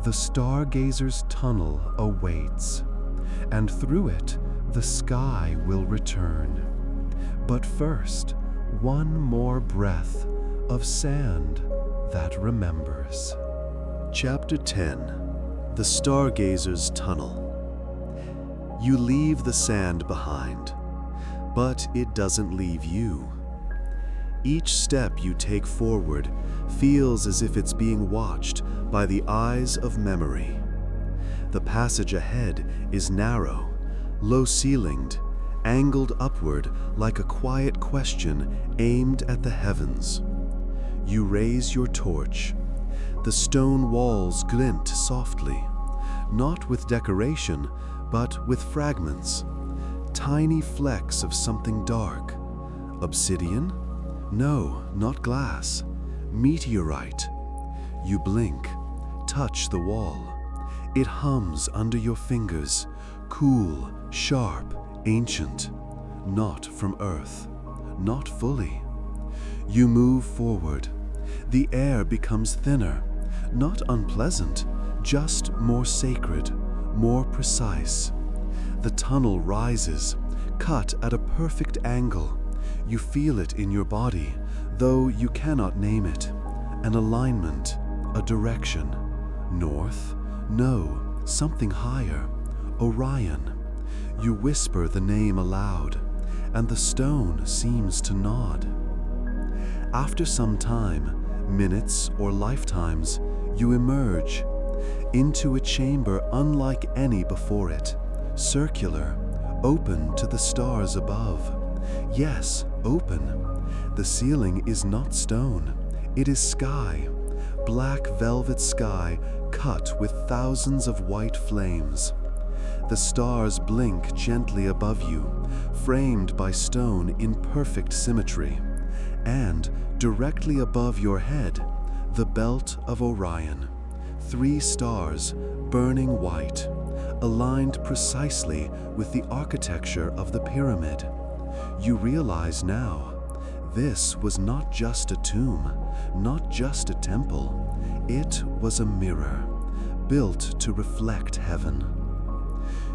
[SPEAKER 1] the stargazer's tunnel awaits, and through it, the sky will return. But first, one more breath of sand that remembers. Chapter 10: The Stargazer's Tunnel. You leave the sand behind, but it doesn't leave you. Each step you take forward feels as if it's being watched by the eyes of memory. The passage ahead is narrow, low-ceilinged, angled upward like a quiet question aimed at the heavens. You raise your torch. The stone walls glint softly, not with decoration, but with fragments, tiny flecks of something dark. Obsidian? No, not glass. Meteorite. You blink, touch the wall. It hums under your fingers, cool, sharp, ancient. Not from Earth, not fully. You move forward. The air becomes thinner, not unpleasant, just more sacred, more precise. The tunnel rises, cut at a perfect angle. You feel it in your body, though you cannot name it. An alignment, a direction. North? No, something higher. Orion. You whisper the name aloud, and the stone seems to nod. After some time, minutes or lifetimes, you emerge into a chamber unlike any before it, circular, open to the stars above. Yes, open. The ceiling is not stone, it is sky, black velvet sky cut with thousands of white flames. The stars blink gently above you, framed by stone in perfect symmetry. And directly above your head, the belt of Orion. 3 stars, burning white, aligned precisely with the architecture of the pyramid. You realize now, this was not just a tomb, not just a temple. It was a mirror, built to reflect heaven.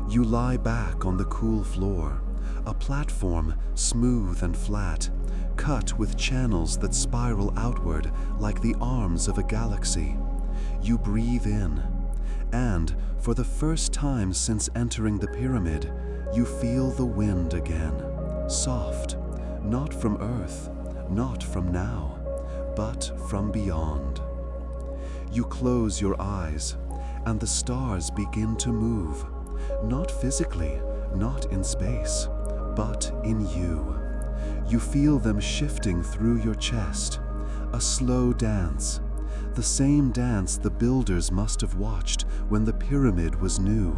[SPEAKER 1] You lie back on the cool floor, a platform smooth and flat, cut with channels that spiral outward like the arms of a galaxy. You breathe in, and for the first time since entering the pyramid, you feel the wind again, soft, not from Earth, not from now, but from beyond. You close your eyes, and the stars begin to move, not physically, not in space, but in you. You feel them shifting through your chest, a slow dance, the same dance the builders must have watched when the pyramid was new,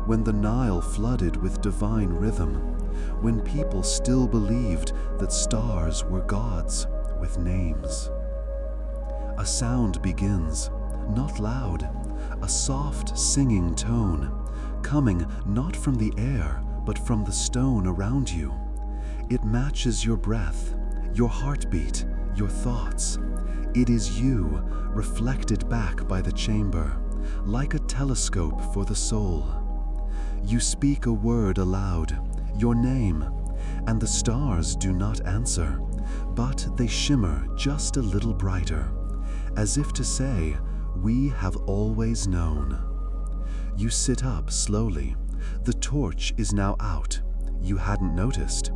[SPEAKER 1] when the Nile flooded with divine rhythm, when people still believed that stars were gods with names. A sound begins, not loud, a soft singing tone, coming not from the air, but from the stone around you. It matches your breath, your heartbeat, your thoughts. It is you, reflected back by the chamber, like a telescope for the soul. You speak a word aloud, your name, and the stars do not answer, but they shimmer just a little brighter, as if to say, we have always known. You sit up slowly. The torch is now out. You hadn't noticed,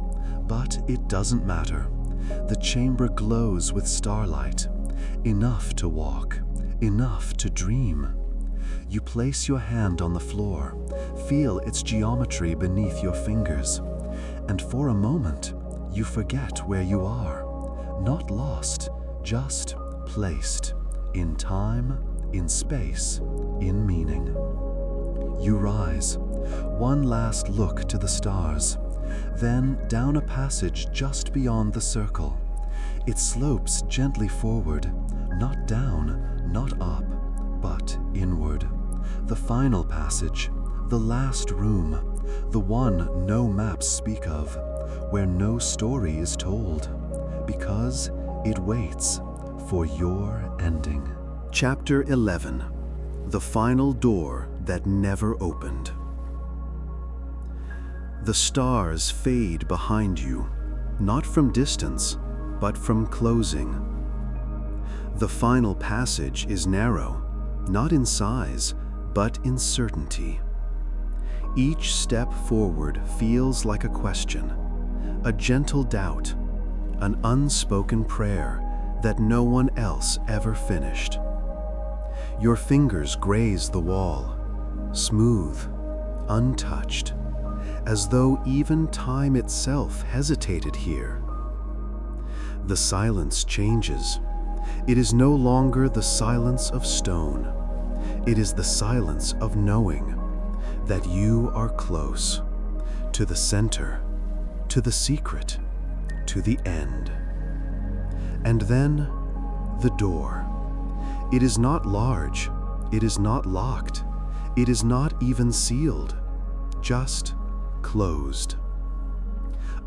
[SPEAKER 1] but it doesn't matter. The chamber glows with starlight, enough to walk, enough to dream. You place your hand on the floor, feel its geometry beneath your fingers, and for a moment, you forget where you are. Not lost, just placed, in time, in space, in meaning. You rise, one last look to the stars, then down a passage just beyond the circle. It slopes gently forward, not down, not up, but inward. The final passage, the last room, the one no maps speak of, where no story is told, because it waits for your ending. Chapter 11. The Final Door That Never Opened. The stars fade behind you, not from distance, but from closing. The final passage is narrow, not in size, but in certainty. Each step forward feels like a question, a gentle doubt, an unspoken prayer that no one else ever finished. Your fingers graze the wall, smooth, untouched, as though even time itself hesitated here. The silence changes. It is no longer the silence of stone. It is the silence of knowing that you are close, to the center, to the secret, to the end. And then, the door. It is not large, it is not locked, it is not even sealed, just closed.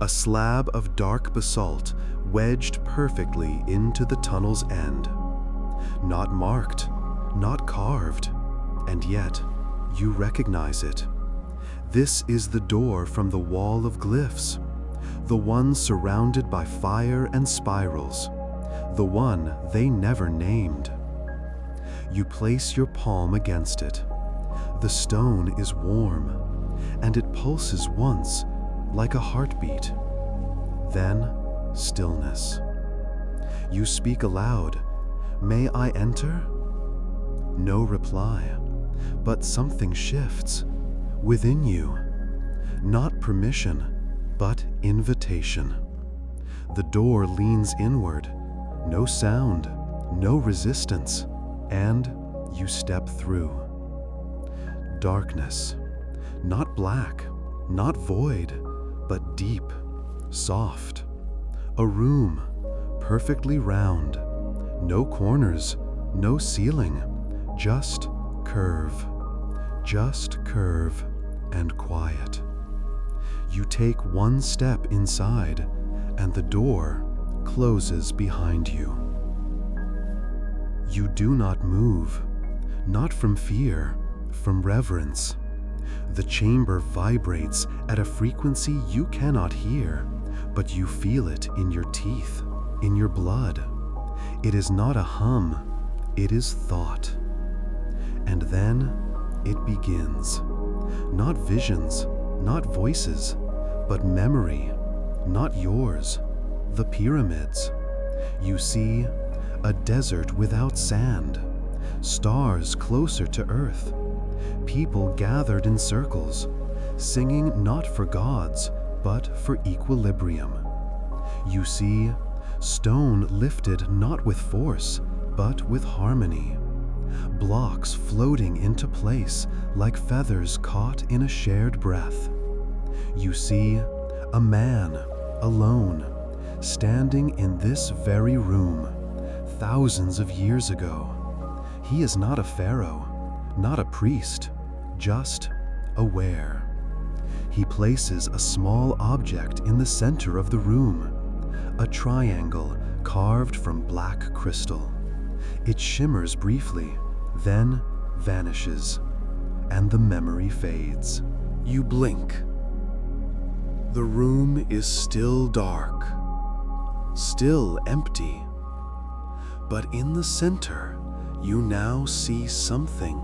[SPEAKER 1] A slab of dark basalt wedged perfectly into the tunnel's end. Not marked, not carved, and yet you recognize it. This is the door from the wall of glyphs, the one surrounded by fire and spirals, the one they never named. You place your palm against it. The stone is warm, and it pulses once, like a heartbeat. Then, stillness. You speak aloud, "May I enter?" No reply, but something shifts within you. Not permission, but invitation. The door leans inward, no sound, no resistance, and you step through. Darkness, not black, not void, but deep, soft. A room, perfectly round, no corners, no ceiling, just curve and quiet. You take one step inside, and the door closes behind you. You do not move, not from fear, from reverence. The chamber vibrates at a frequency you cannot hear, but you feel it in your teeth, in your blood. It is not a hum, it is thought. And then it begins. Not visions, not voices, but memory, not yours, the pyramids. You see a desert without sand, stars closer to earth, people gathered in circles, singing not for gods, but for equilibrium. You see stone lifted not with force, but with harmony, blocks floating into place like feathers caught in a shared breath. You see a man, alone, standing in this very room, thousands of years ago. He is not a pharaoh, not a priest, just aware. He places a small object in the center of the room, a triangle carved from black crystal. It shimmers briefly, then vanishes, and the memory fades. You blink. The room is still dark, still empty. But in the center, you now see something.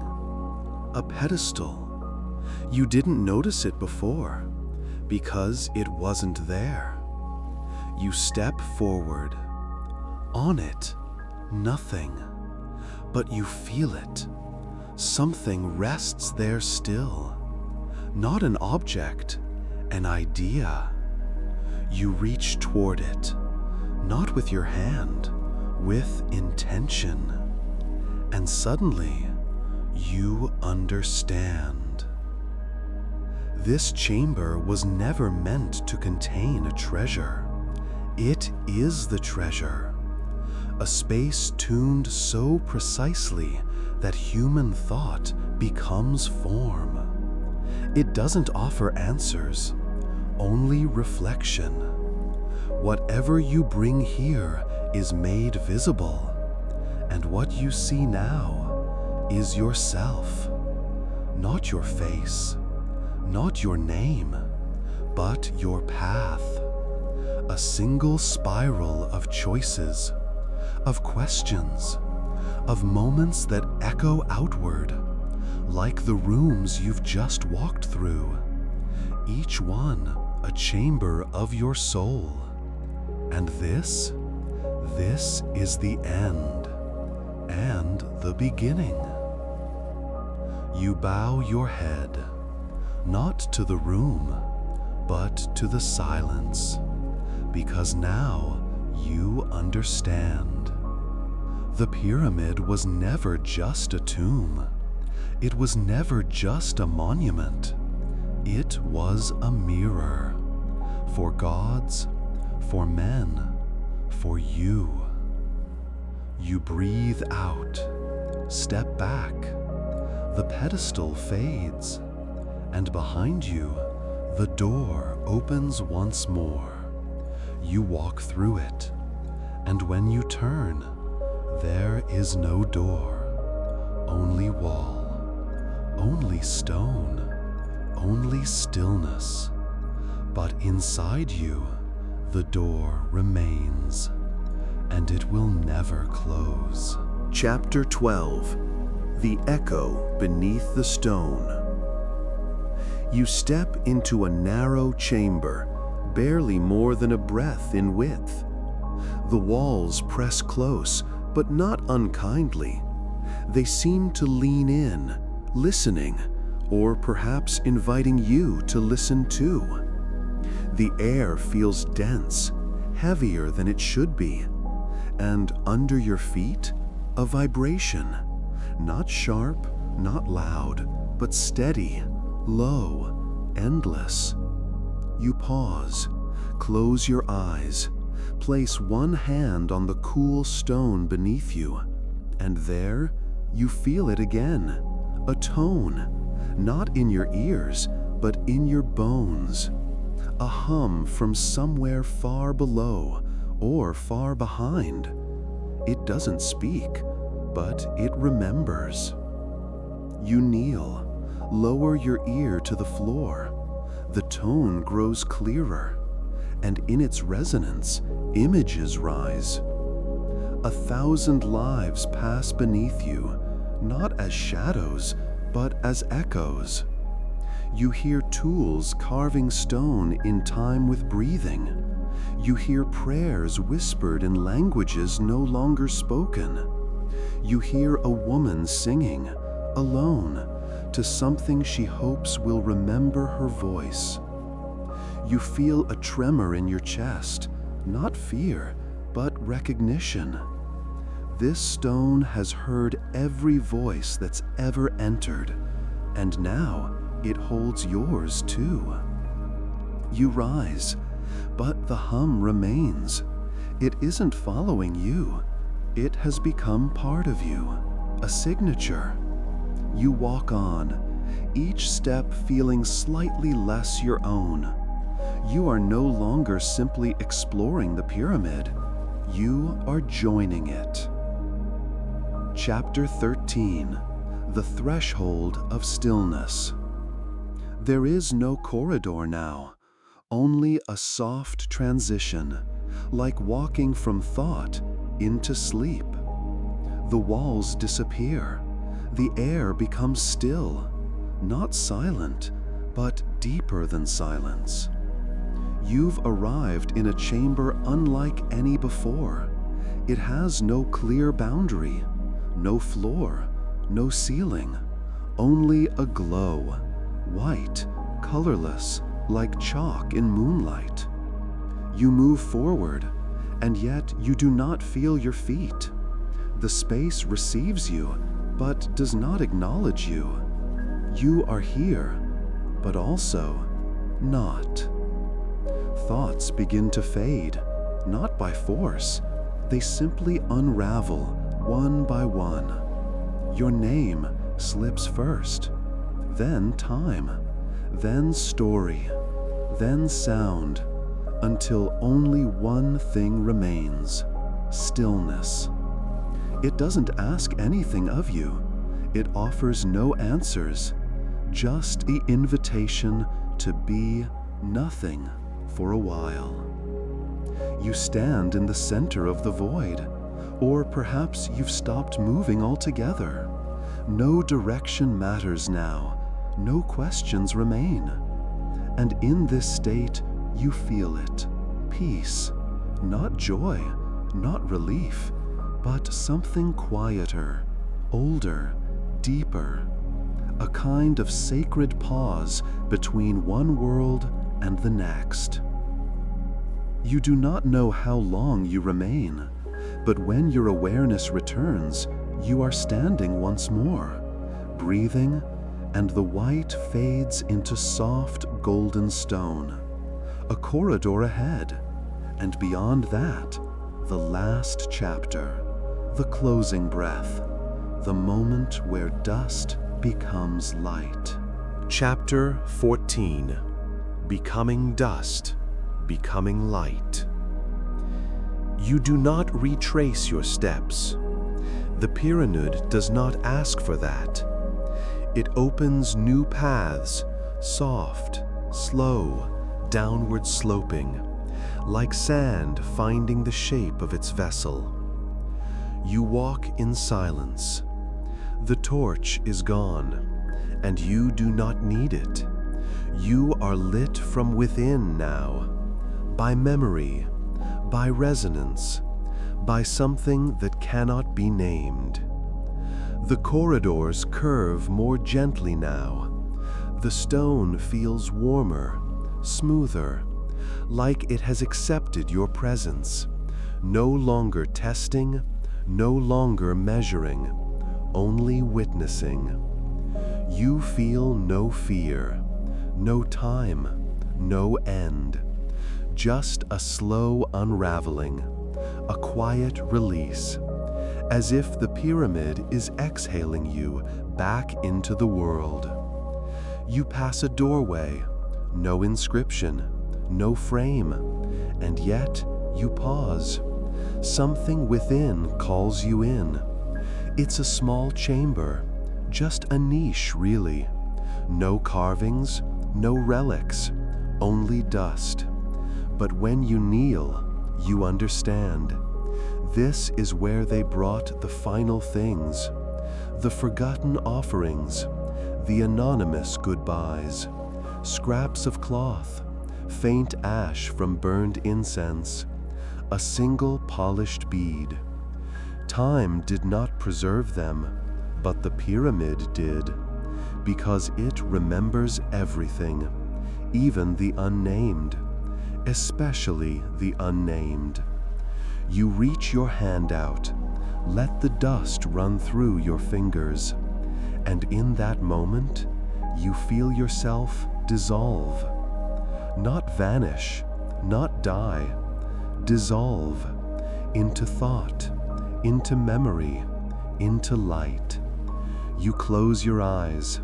[SPEAKER 1] A pedestal. You didn't notice it before because it wasn't there. You step forward. On it, nothing. But you feel it. Something rests there still. Not an object, an idea. You reach toward it, not with your hand, with intention. And suddenly, you understand. This chamber was never meant to contain a treasure. It is the treasure. A space tuned so precisely that human thought becomes form. It doesn't offer answers, only reflection. Whatever you bring here is made visible, and what you see now is yourself, not your face, not your name, but your path. A single spiral of choices, of questions, of moments that echo outward, like the rooms you've just walked through, each one a chamber of your soul. And this is the end and the beginning. You bow your head, not to the room, but to the silence, because now you understand. The pyramid was never just a tomb. It was never just a monument. It was a mirror for gods, for men, for you. You breathe out, step back. The pedestal fades, and behind you, the door opens once more. You walk through it, and when you turn, there is no door, only wall, only stone, only stillness. But inside you, the door remains, and it will never close. Chapter 12. The Echo Beneath the Stone. You step into a narrow chamber, barely more than a breath in width. The walls press close, but not unkindly. They seem to lean in, listening, or perhaps inviting you to listen too. The air feels dense, heavier than it should be, and under your feet, a vibration. Not sharp, not loud, but steady, low, endless. You pause, close your eyes, place one hand on the cool stone beneath you, and there you feel it again, a tone, not in your ears, but in your bones. A hum from somewhere far below or far behind. It doesn't speak, but it remembers. You kneel, lower your ear to the floor. The tone grows clearer, and in its resonance, images rise. 1,000 lives pass beneath you, not as shadows, but as echoes. You hear tools carving stone in time with breathing. You hear prayers whispered in languages no longer spoken. You hear a woman singing, alone, to something she hopes will remember her voice. You feel a tremor in your chest, not fear, but recognition. This stone has heard every voice that's ever entered, and now it holds yours too. You rise, but the hum remains. It isn't following you. It has become part of you, a signature. You walk on, each step feeling slightly less your own. You are no longer simply exploring the pyramid. You are joining it. Chapter 13. The Threshold of Stillness. There is no corridor now, only a soft transition, like walking from thought into sleep. The walls disappear. The air becomes still, not silent, but deeper than silence. You've arrived in a chamber unlike any before. It has no clear boundary, no floor, no ceiling, only a glow, white, colorless, like chalk in moonlight. You move forward, and yet you do not feel your feet. The space receives you, but does not acknowledge you. You are here, but also not. Thoughts begin to fade, not by force. They simply unravel one by one. Your name slips first, then time, then story, then sound, until only one thing remains: stillness. It doesn't ask anything of you. It offers no answers, just the invitation to be nothing for a while. You stand in the center of the void, or perhaps you've stopped moving altogether. No direction matters now, no questions remain. And in this state, you feel it, peace, not joy, not relief, but something quieter, older, deeper, a kind of sacred pause between one world and the next. You do not know how long you remain, but when your awareness returns, you are standing once more, breathing, and the white fades into soft golden stone. A corridor ahead, and beyond that, the last chapter, the closing breath, the moment where dust becomes light.
[SPEAKER 2] Chapter 14. Becoming dust, becoming light. You do not retrace your steps. The pyramid does not ask for that. It opens new paths, soft, slow, downward sloping, like sand finding the shape of its vessel. You walk in silence. The torch is gone, and you do not need it. You are lit from within now, by memory, by resonance, by something that cannot be named. The corridors curve more gently now. The stone feels warmer, smoother, like it has accepted your presence, no longer testing, no longer measuring, only witnessing. You feel no fear, no time, no end, just a slow unraveling, a quiet release, as if the pyramid is exhaling you back into the world. You pass a doorway, no inscription, no frame, and yet you pause. Something within calls you in. It's a small chamber, just a niche really. No carvings, no relics, only dust. But when you kneel, you understand. This is where they brought the final things, the forgotten offerings, the anonymous goodbyes, scraps of cloth, faint ash from burned incense, a single polished bead. Time did not preserve them, but the pyramid did, because it remembers everything, even the unnamed, especially the unnamed. You reach your hand out, let the dust run through your fingers, and in that moment, you feel yourself dissolve. Not vanish, not die, dissolve into thought, into memory, into light. You close your eyes,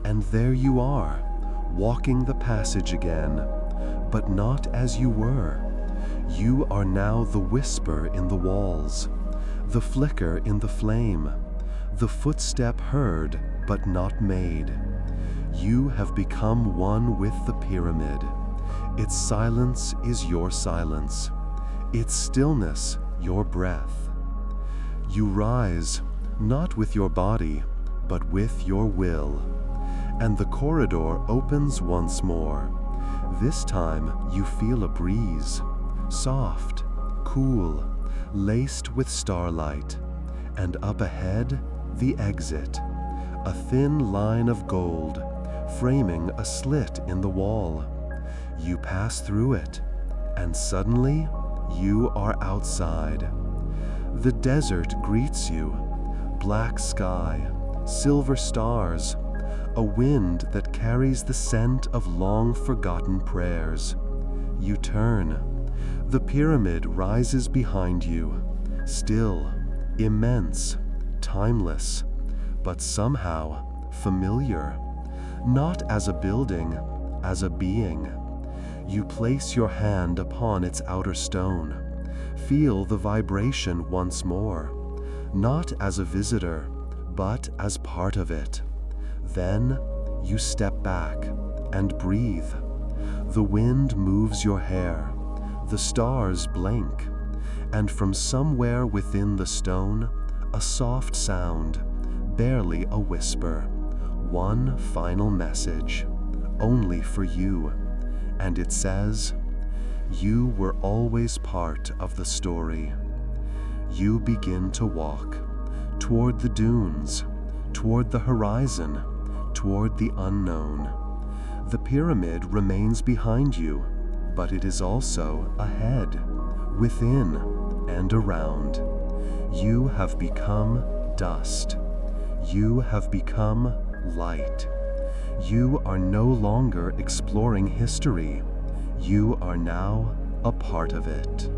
[SPEAKER 2] and there you are, walking the passage again, but not as you were. You are now the whisper in the walls, the flicker in the flame, the footstep heard but not made. You have become one with the pyramid. Its silence is your silence, its stillness your breath. You rise, not with your body, but with your will. And the corridor opens once more. This time you feel a breeze, soft, cool, laced with starlight. And up ahead, the exit, a thin line of gold, framing a slit in the wall. You pass through it, and suddenly you are outside. The desert greets you, black sky, silver stars, a wind that carries the scent of long-forgotten prayers. You turn. The pyramid rises behind you, still, immense, timeless, but somehow familiar, not as a building, as a being. You place your hand upon its outer stone, feel the vibration once more, not as a visitor, but as part of it. Then you step back and breathe. The wind moves your hair, the stars blink, and from somewhere within the stone, a soft sound, barely a whisper, one final message, only for you, and it says, "You were always part of the story." You begin to walk toward the dunes, toward the horizon, toward the unknown. The pyramid remains behind you, but it is also ahead, within, and around. You have become dust. You have become light. You are no longer exploring history. You are now a part of it.